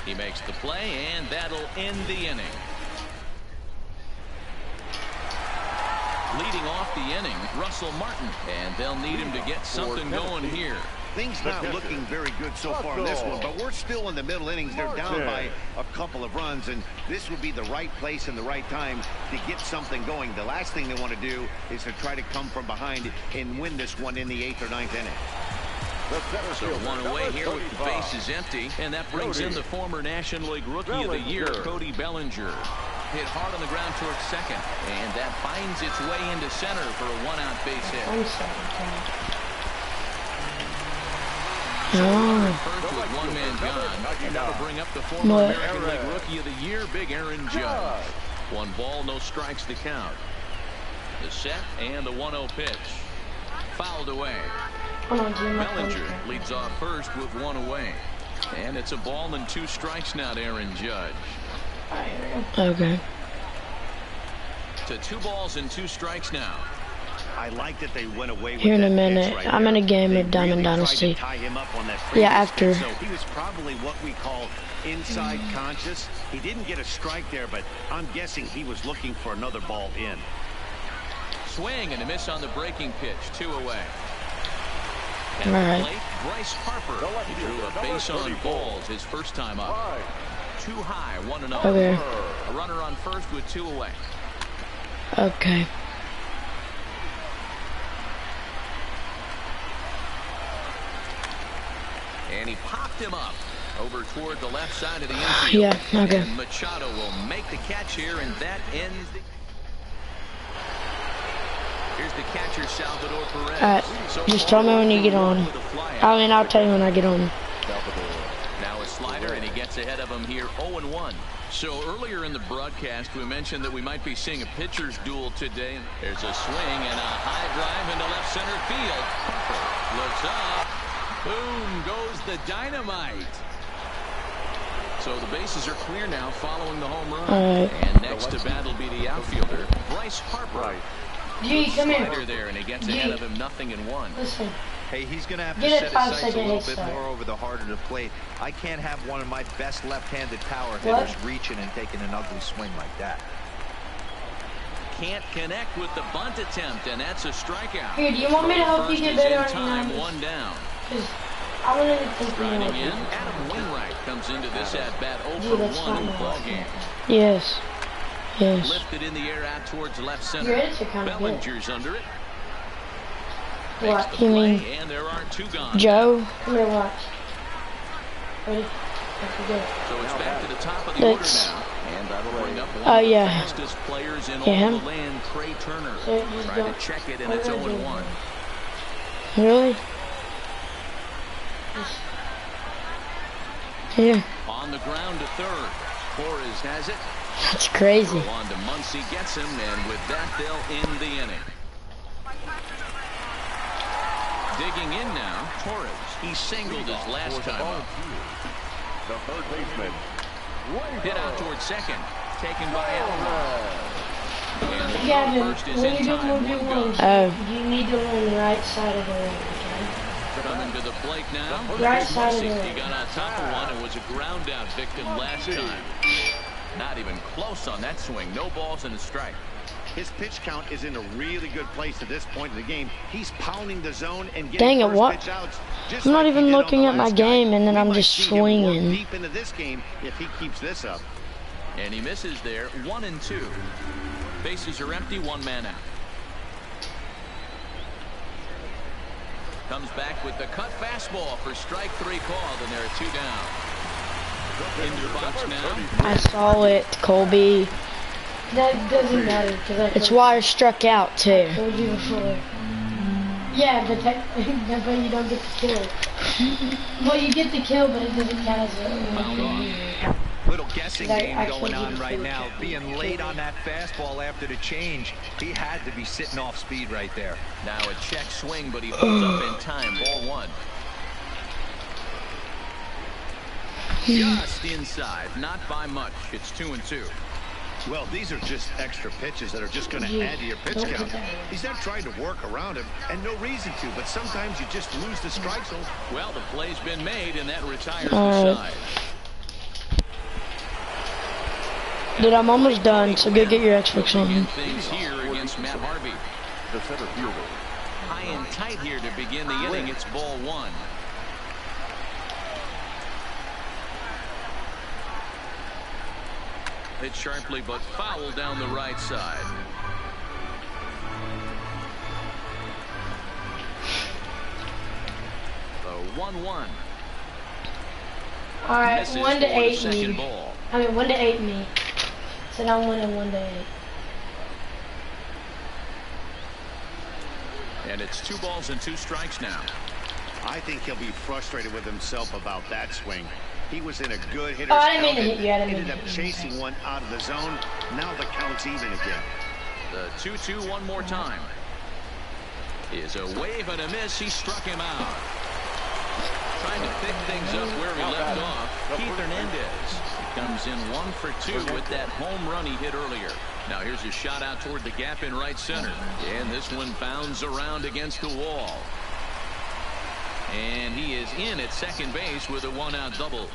He makes the play, and that'll end the inning. Leading off the inning, Russell Martin, and they'll need him to get something going here. Things not looking very good so far in this one, but we're still in the middle innings. They're down by a couple of runs, and this would be the right place and the right time to get something going. The last thing they want to do is to try to come from behind and win this one in the 8th or 9th inning. So 1 away here with the bases empty, and that brings in the former National League Rookie of the Year, Cody Bellinger. Hit hard on the ground towards second, and that finds its way into center for a 1-out base hit. I'm sorry, First with 1 man gone. And that'll bring up the former American League Rookie of the Year, big Aaron Judge. 1 ball, no strikes to count. The set and the 1-0 pitch. Fouled away. Bellinger leads off first with 1 away. And it's a ball and 2 strikes now to Aaron Judge. Okay. To 2 balls and 2 strikes now. I like that they went away with Here in a that minute. pitch right I'm in a there. game They of Diamond really tried to Dynasty. tie him up on that Yeah, previous after. pitch, so he was probably what we call inside conscious. He didn't get a strike there, but I'm guessing he was looking for another ball in. Swing and a miss on the breaking pitch. 2 away. At All the right. plate, Bryce Harper. He drew a base on balls his first time up. Too high, 1-0. Okay. A runner on first with 2 away. Okay. And he popped him up over toward the left side of the infield. Yeah, okay. And Machado will make the catch here, and that ends the... Here's the catcher, Salvador Perez. Alright, just tell me when you get on. I'll tell you when I get on. Now a slider, and he gets ahead of him here, 0-1. So earlier in the broadcast, we mentioned that we might be seeing a pitcher's duel today. There's a swing and a high drive into left center field. Harper looks up. Boom goes the dynamite. So the bases are clear now following the home run. Alright. And next to bat will be the outfielder, Bryce Harper. G, come Slider here. there, and he gets G. ahead of him 0-1. Listen. Hey, he's going to have to Get it set his 5 sights a second little head bit start. more over the heart of the plate. I can't have one of my best left-handed power What? hitters reaching and taking an ugly swing like that. Can't connect with the bunt attempt, and that's a strikeout. Here, do you want me to help you First get is better in on time, your 1 down. Because I wanted to take you Riding out. in, Adam Wainwright comes into this at-bat Gee, 0 that's for 1 in the not ball bad. game. Yes. Yes. Lifted in the air out towards left Your center. edits are kind of good. Bellinger's under it. What? Makes the You mean play, and there are 2 gone. Joe? Come here, watch. Ready? Let's go. So it's back to the top of the order That's- now. And that'll bring up one Oh, of the yeah. fastest players in Yeah, all him? the land, Trey Turner. So you just Trying to don't- check it, and it's 0-1. Really? Yeah. On the ground to third. Flores has it. That's crazy. Throw on to Muncy, gets him, and with that, they'll end the inning. Digging in now, Torres. He singled his last time up. The third baseman. Hit out towards second. Taken by Alvarez. And the Yeah, first is when in you do time, move your 1 ones, gone. you need to run the right side of the ring, okay? Coming to the plate now. Right side of the Muncy. He ring. got on top of one and was a ground out victim last time. Not even close on that swing. No balls and a strike. His pitch count is in a really good place at this point in the game. He's pounding the zone and Dang getting it, first what? pitch outs, just I'm not like he even did on looking the at my last game, guy. and then We I'm might just see him work swinging. deep into this game if he keeps this up. And he misses there. 1-2. Bases are empty. 1 man out. Comes back with the cut fastball for strike 3 called, and there are 2 down. Into the box now. I saw it, Colby. That doesn't matter, because I It's why I struck out, too. told you before. Yeah, but but you don't get the kill. Well, you get the kill, but it doesn't count as a Little guessing I game actually going on did right feel now. it. Being late on that fastball after the change, he had to be sitting off speed right there. Now a check swing, but he pulls up in time. Ball 1. Just inside, not by much. It's 2-2. Well, these are just extra pitches that are just going to add to your pitch Don't count. put that. He's not trying to work around him, and no reason to, but sometimes you just lose the strike zone. Well, the play's been made, and that retires All the right. side. Dude, I'm almost done, so go get your Xbox Begin on. things here against Matt Harvey. The center fielder. High and tight here to begin the inning. It's ball 1. Hit sharply, but foul down the right side. The 1-1. All right, Misses 1 to for the 8 second me. ball. I mean, 1 to 8 me. Said I'm winning 1 to 8. And it's 2 balls and 2 strikes now. I think he'll be frustrated with himself about that swing. He was in a good hitter's Oh, I didn't mean count to hit you. I didn't mean ended to up hit you. chasing one out of the zone. Now the count's even again. The 2-2 one more time. Is a wave and a miss. He struck him out. Trying to pick things up where he left off. Keith Hernandez comes in 1 for 2 with that home run he hit earlier. Now here's a shot out toward the gap in right center. And this one bounds around against the wall. And he is in at second base with a 1-out double.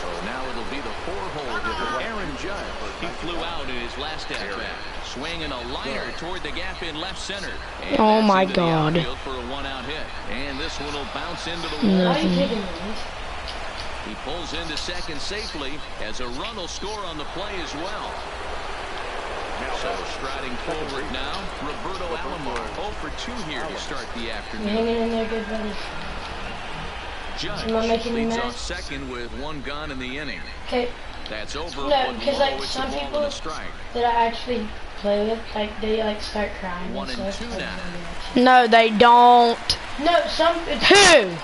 So now it'll be the 4-hole hitter, Aaron Judge. He flew out in his last at-bat. Swinging a liner toward the gap in left center. And Oh that's my into the God. outfield for a 1-out hit. And this one will bounce into the wall. Why are you taking these? He pulls into second safely as a run will score on the play as well. So striding forward now, Roberto Alomar. 0 for 2 here to start the You afternoon. hanging in there, good buddy. Judge Am I making you leads mad? off second with 1 gone in the inning. Okay, That's over. no, But because low, like it's a some ball people and a strike. that I actually play with, like they like start crying. 1 and stuff. 2 now. No, they don't. No, some it's, Who?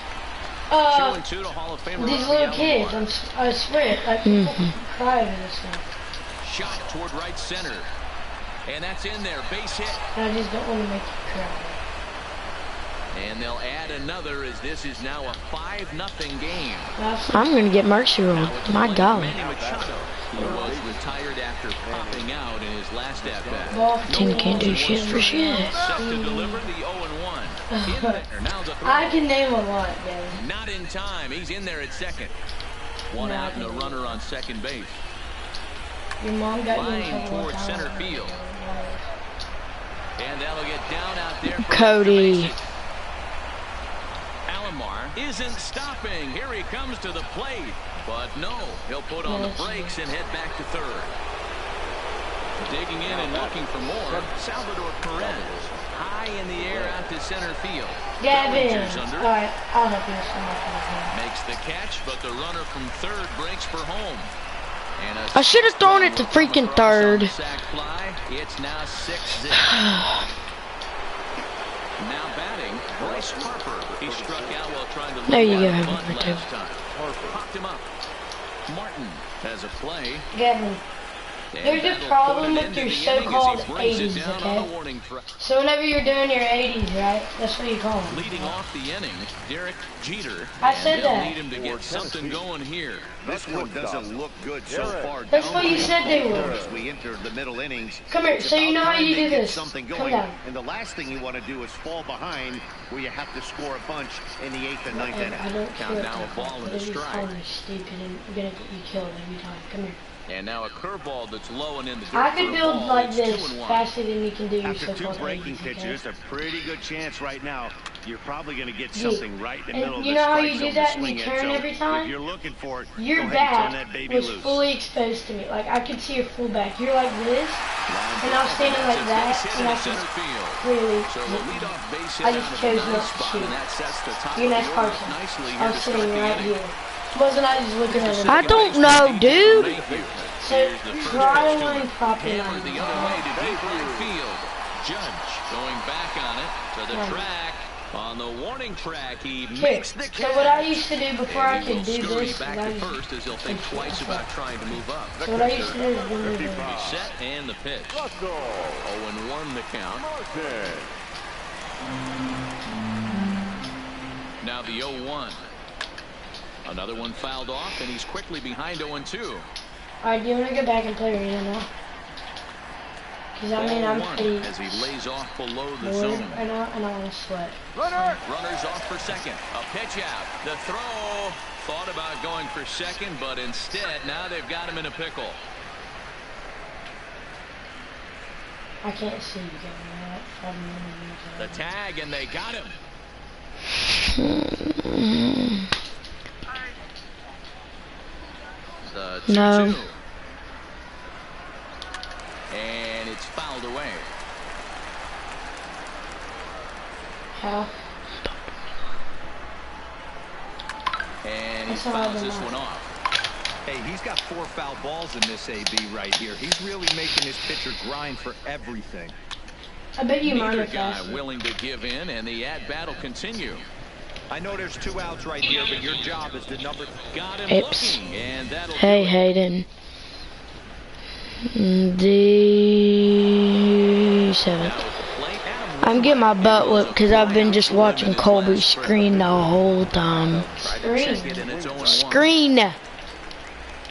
2-2 to Hall of Famer these Robbie little kids. Alomar. I swear, like people cry over this stuff. Shot toward right center. And that's in there. Base hit. And I just don't want to make you cry. And they'll add another as this is now a 5-0 game. I'm going to get Mercy rolled. My God. He was retired after popping out in his last at-bat. Team can't do shit for shit. Set to deliver the 0-1. I can name a lot, man. Not in time. He's in there at second. One out and a runner on second base. Your mom got you in Line trouble towards center field. And that'll get down out there. Cody. Alomar isn't stopping. Here he comes to the plate. But no, he'll put on the brakes and head back to third. Digging in and looking for more. Salvador Perez. High in the air out to center field. Gavin. Alright, I'll help you. Makes the catch, but the runner from third breaks for home. And I should have thrown it to freaking third. It's now 6-0. Now batting, Bryce Harper. He struck out while trying to there you go, last time. Popped him up. Martin has a play. Gavin. There's a problem with your so-called 80s, okay? So whenever you're doing your 80s, right? That's what you call them. Leading off the inning, Derek Jeter. I said that. Need him to get something going here. This one doesn't look good so far. That's what you said they would. As we enter the middle innings. Come here, so you know how you do this. Something Come going. down. And the last thing you want to do is fall behind where you have to score a bunch in the 8th and 9th inning. I don't care. Now a ball and a strike. Stupid and you're gonna get you killed every time. Come here. And now a curveball that's low and in the dirt. I could build like this faster than you can do your After two breaking pitches, a pretty good chance right now. You're probably going to get something right in the middle of the strike zone. You know how you do that and you turn every time? If you're looking for it, your back was fully exposed to me. Like I could see your full back. You're like this, and I was standing like that, and I could clearly. I just chose not to shoot. You're next person. I was sitting right here. Wasn't I just looking at him? I don't know, dude. So try one properly. The other way to deep right field. Judge going back on it to the track. On the warning track, he makes the catch. So what I used to do before I could do this, back to first as he'll think twice about trying to move up. So what I used to do is do this. Set and the pitch. 0-1 the count. Now the 0-1. Another one fouled off, and he's quickly behind 0-2. Alright, do you want to go back and play arena now? Because I mean, I'm pretty as he lays off below the bored zone. right now, and I want to sweat. Runners off for second. A pitch out. The throw. Thought about going for second, but instead, now they've got him in a pickle. I can't see you getting that. The tag, and they got him. The 2-2. No. And it's fouled away. How? And he fouls this one off. Hey, he's got 4 foul balls in this AB right here. He's really making his pitcher grind for everything. I bet you mine Neither are guy faster. willing to give in, and the at-bat will continue. I know there's 2 outs right here, but your job is to number. Got him Oops. looking, and that'll Hey, Hayden. D7. I'm getting my butt whipped because I've been just watching Colby screen the whole time. Screen.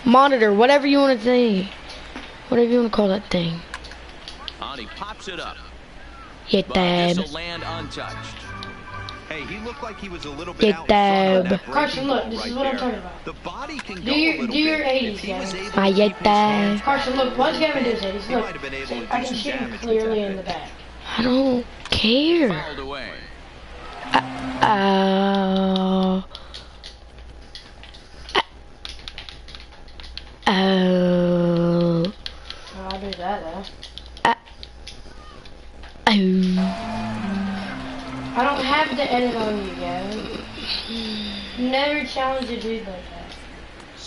Monitor, whatever you want to say. Whatever you want to call that thing. He pops it up. Get that. This'll land untouched. Hey, he looked like he was a little bit out in front of that Carson, look, this right is what I'm there. talking about. The body can Do go your- a little do your bit. 80s, If he was Gavin. able to I keep get his that. hands Carson, look, what's Gavin do? Look, He might have been able to I do can some shoot him damage with clearly that in the pitch. back. I don't care. Fouled away. Oh. I'll do that though. Oh. I don't have to edit on you, Gavin. Never challenge a dude like that.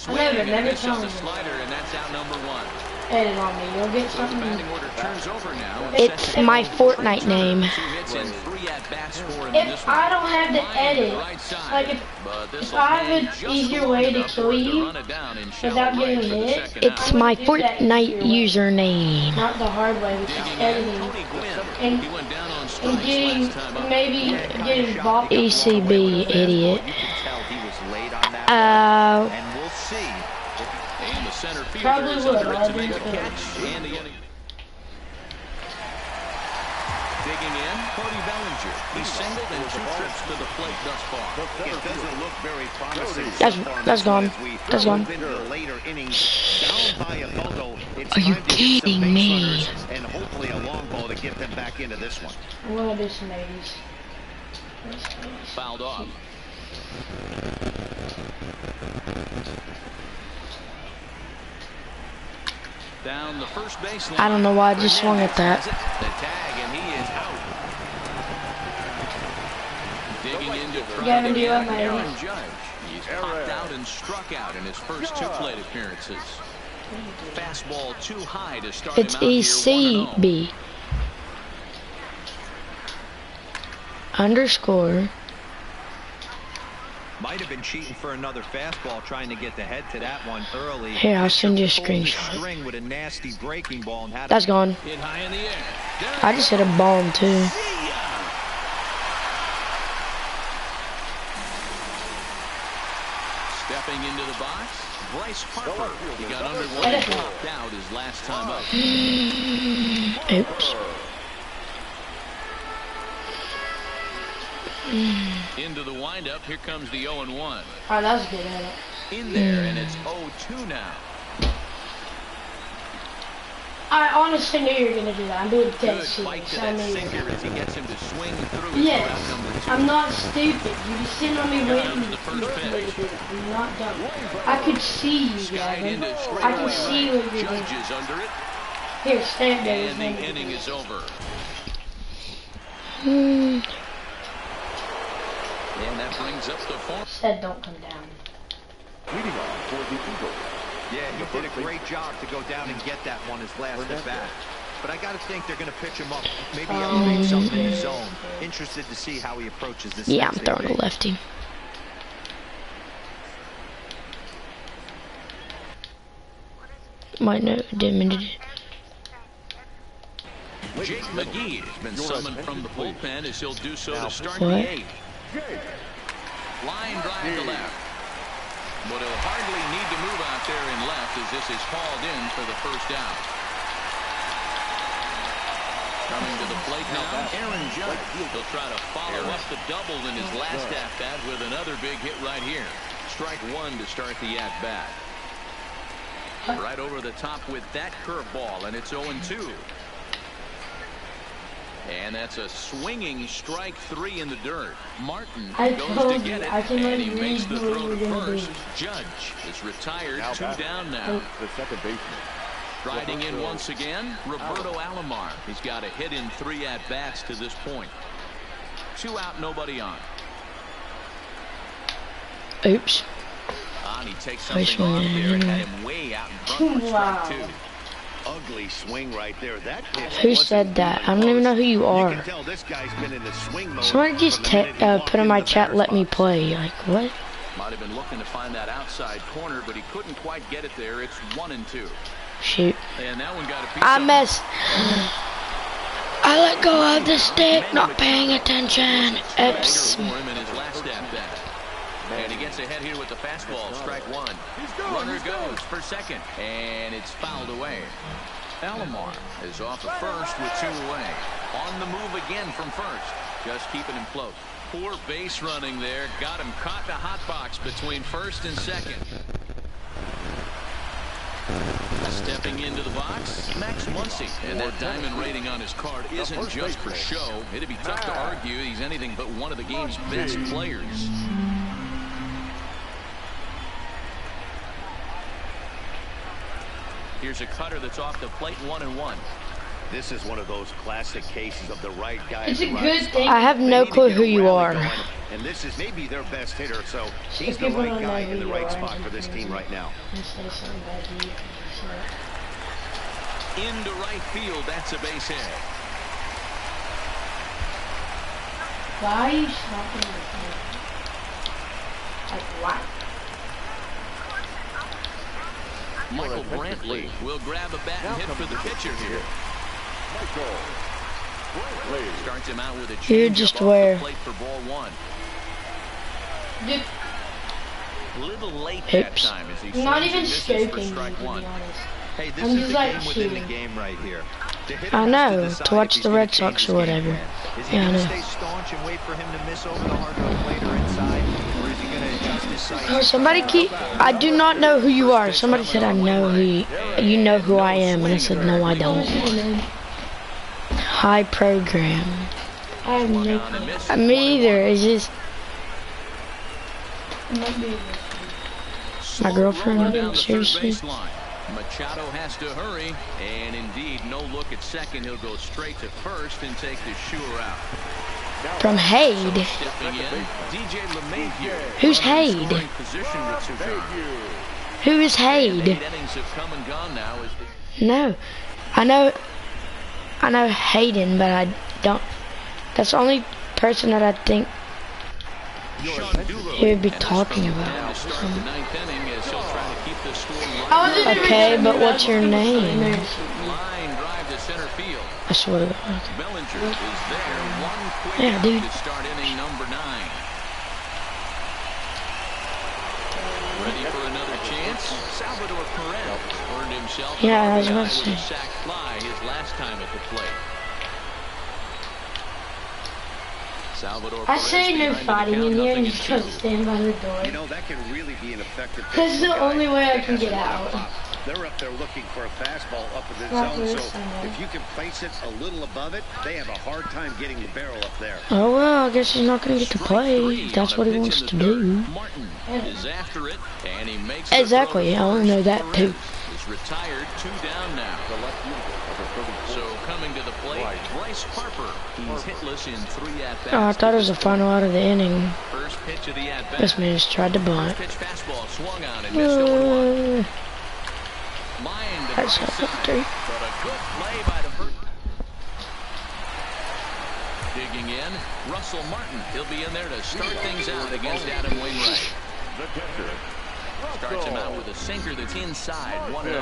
I never challenge him. Slider, and that's out number 1. Edit on me, you'll get something. Batting order turns over now. It's my Fortnite name. 2 hits and 3 at-bats for him in If this one. I don't have to edit, like if I have an easier way to kill you without getting hit, It's my Fortnite username. not the hard way, which is editing. And and getting maybe getting bopped. ECB, idiot. You can tell he was late on that one, and we'll see. And the center fielder Probably is would. under it to make a catch. And the inning. Digging in, Cody Bellinger. He's singled and 2 trips to the plate thus far. It doesn't look very promising. That's gone. That's gone. Later innings, down by a bundle. Are you kidding me? And hopefully a long ball to get them back into this one. I'm gonna do some 80s. Fouled off. Down the first baseline. I don't know why I just swung at that. The tag, and he is out. Digging into Aaron Judge. He's popped out and struck out in his first 2 plate appearances. Fastball too high to start It's him out ECB. Underscore. Might have been cheating for another fastball, trying to get the head to that one early. Here, I'll send you a screenshot. String with a nasty breaking ball and had That's gone. Hit high in the air. I just hit a bomb too. Stepping into the box, Bryce Harper. He got under one and popped out his last time up. Oops. Into the windup, here comes the 0-1. Alright, that was good, ain't it? In there, and it's 0-2 now. I honestly knew you were gonna do that. I'm being dead Good fight serious. to I that mean, sinker as he gets him to swing through. yes, I'm not stupid. You're just sitting on me waiting the for first me pitch. to do that. I'm not dumb. I could see you, Skied Gavin. into I straightaway can see right. what you're doing. Judge is under it, Here, stand there. and the inning is over. And that brings up the 4th. Said don't come down. Leading on for the Eagles. Yeah, he did a great job to go down and get that one his last at bat. But I got to think they're going to pitch him up, maybe elevate something in his zone. Interested to see how he approaches this. Yeah, I'm throwing a lefty. Might know, didn't mean to do. Jake McGee has been summoned from the bullpen as he'll do so to start the What? 8th. Line drive to left. But he'll hardly need to move out there in left as this is hauled in for the first out. Coming to the plate now, Aaron Judge. He'll try to follow up the double in his last at-bat with another big hit right here. Strike 1 to start the at-bat. Right over the top with that curveball, and it's 0-2. And that's a swinging strike 3 in the dirt. Martin goes to get it, and he makes the throw to first. Judge is retired, 2 down now. The second baseman. Striding in once again, Roberto Alomar. He's got a hit in 3 at-bats to this point. 2 out, nobody on. Oops. And he takes something off there and had him way out in front for strike 2. Ugly swing right there. That pitch. Who said that? I don't even know who you You are. can tell this guy's been in the swing mode. Somebody just from the minute he walked put in my into the chat, let me batter's play. Like, what? Might have been looking to find that outside corner, but he couldn't quite get it there. It's 1-2. Shoot. And that one got a piece I of missed. I let go of the stick, not paying attention. Oops. for him in his last at-bat. And he gets ahead here with the fastball. Strike 1. Runner goes for second, and it's fouled away. Alomar is off at first with 2 away. On the move again from first. Just keeping him close. Poor base running there. Got him caught in a hot box between first and second. Stepping into the box, Max Muncy. And that diamond rating on his card isn't just for show. It'd be tough to argue he's anything but one of the game's best players. Here's a cutter that's off the plate, 1-1. This is one of those classic cases of the right guy. It's a good thing. I have no clue who you are. And this is maybe their best hitter, so he's the right guy in the right spot for this team right now. Into right field, that's a base hit. Why are you stopping me? Like, why? Michael Brantley will grab a bat and hit for the pitcher here. Starts him out with a You're just where? plate for ball one. Dude. A little late that time as he Not even scoping, to be honest. Hey, this is the game within the game right here. I know, to watch the Red Sox or whatever. Yeah, I know. Stay staunch and wait for him to miss over the hard plate or inside, or is he going to adjust his sight? Somebody I do not know who you are. Somebody said I know you know who I am, and I said no, I don't. High program. I have no clue. Me either. It's just my girlfriend. Seriously. Machado has to hurry, and indeed, no look at second. He'll go straight to first and take the Shure out. From Hade. Who's Hade? Who is Hade? No, I know Hayden, but I don't. That's the only person that I think he would be talking about. Okay, but what's your name? I swear to God. Yeah, dude. Ready for another chance? Salvador Perez earned himself. Yeah, I was about to say. Sack fly his last time at the plate. I say no fighting in here and just don't stand by the door. You know, that can really be an effective. This is the only way I can get out. They're up there looking for a fastball up in the zone, so if you can place it a little above it, they have a hard time getting the barrel up there. Oh well, I guess he's not going to get to play. That's what he wants to do. Exactly, I want to know that too. Is retired, 2 down now. So coming to the plate, Bryce Harper. He's hitless in 3 at-bats. Oh, I thought it was the final out of the inning. First pitch of the at-bat. This man just tried to bunt. Pitch fastball swung on and missed 0-1. That's a victory. But a good play by the first. Digging in, Russell Martin. He'll be in there to start things out against Adam Wainwright. Starts him out with a sinker that's inside, 1-0.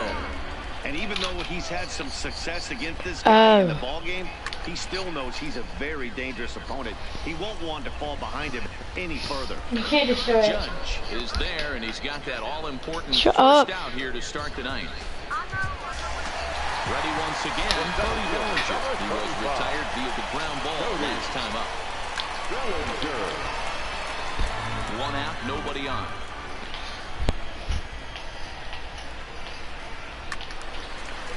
And even though he's had some success against this guy in the ball game, he still knows he's a very dangerous opponent. He won't want to fall behind him any further. You can't destroy it. Judge is there, and he's got that all-important first out here to start the ninth. Ready once again, Cody Bellinger. He was retired via the ground ball last time up. 1 out, nobody on.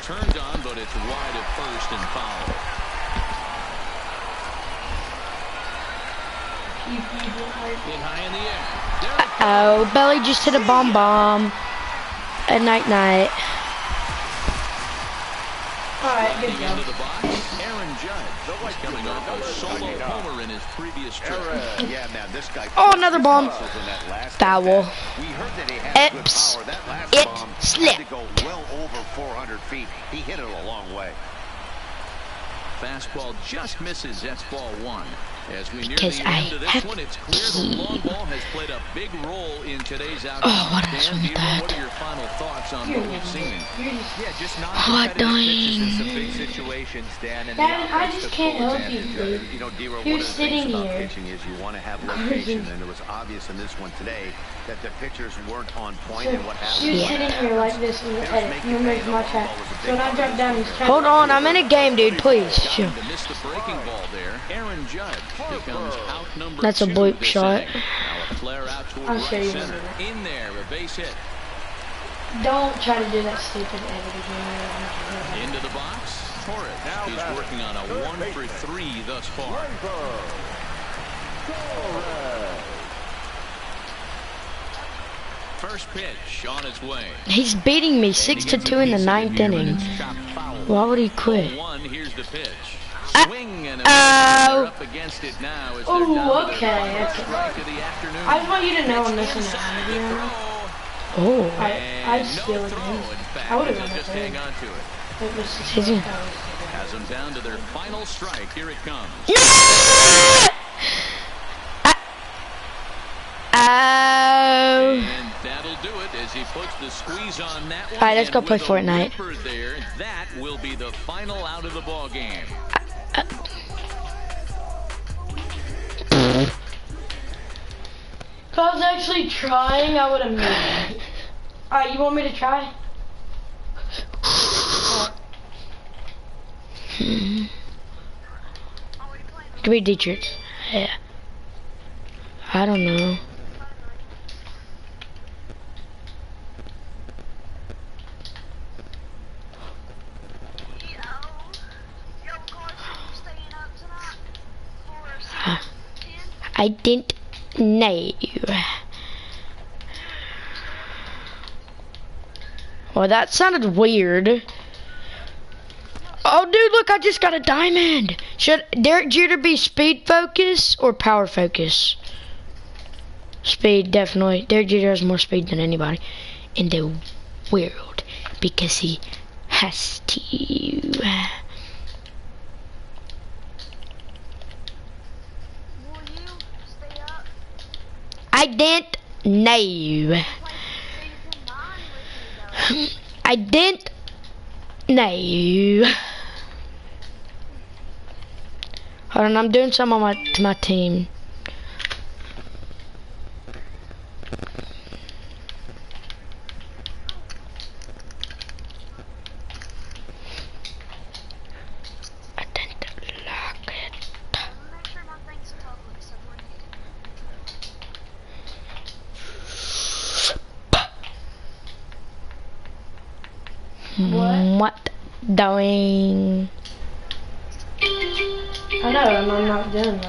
Turned on, but it's wide at first and foul. Hit high in the air. Uh-oh, Belly just hit a bomb. A night. Alright, good job. Into the box, Aaron Judge. Coming off a solo homer in his previous trip. Yeah, man, this guy. Oh, another bomb. Foul. We heard that he had good power. That last bomb had to go well over 400 feet. He hit it a long way. Fastball just misses. That's ball 1. As we near the end of this one, it's clear the long ball has played a big role in today's outcome. Oh, what is with that? What are your final thoughts on what we've seen? Yeah, just not dying. in some big situations, Dan. And Dad, I just can't help you, dude. You know, D-Row, You're one of the sitting things about here. pitching is you want to have location, and it was obvious in this one today that the pitchers weren't on point. And what happened? You're sitting here like this in the edit. You make my track. So when I drop down, he's trying. Hold on, I'm in a game, dude. Please. Sure. Missed the breaking ball there. Aaron Judge becomes out number 2. That's a bleep shot. Now a flare out toward I'll show right you center. In there, a base hit. Don't try to do that stupid edit again. Into the box. Torres is working on a 1 for 3 thus far. First pitch on its way. He's beating me 6-2 in the 9th inning. Why would he quit? Here's the pitch. Swing and up against it now. Oh, okay. I just want you to know I'm missing out. Oh. I still I would have done just hang on to it. Has them down to their final strike. Here it comes. And that'll do it as he puts the squeeze on that one. Alright, let's go play Fortnite. That will be the final out of the ball game. If I was actually trying, I would have made it. Alright, you want me to try? Give me Dietrich. Yeah. I don't know. I didn't know. Well, that sounded weird. Oh, dude, look, I just got a diamond. Should Derek Jeter be speed focus or power focus? Speed, definitely. Derek Jeter has more speed than anybody in the world because he has to. I didn't know. I didn't know. Hold on, I'm doing something on to my team. I didn't like it. What doing? I know, I'm not doing that.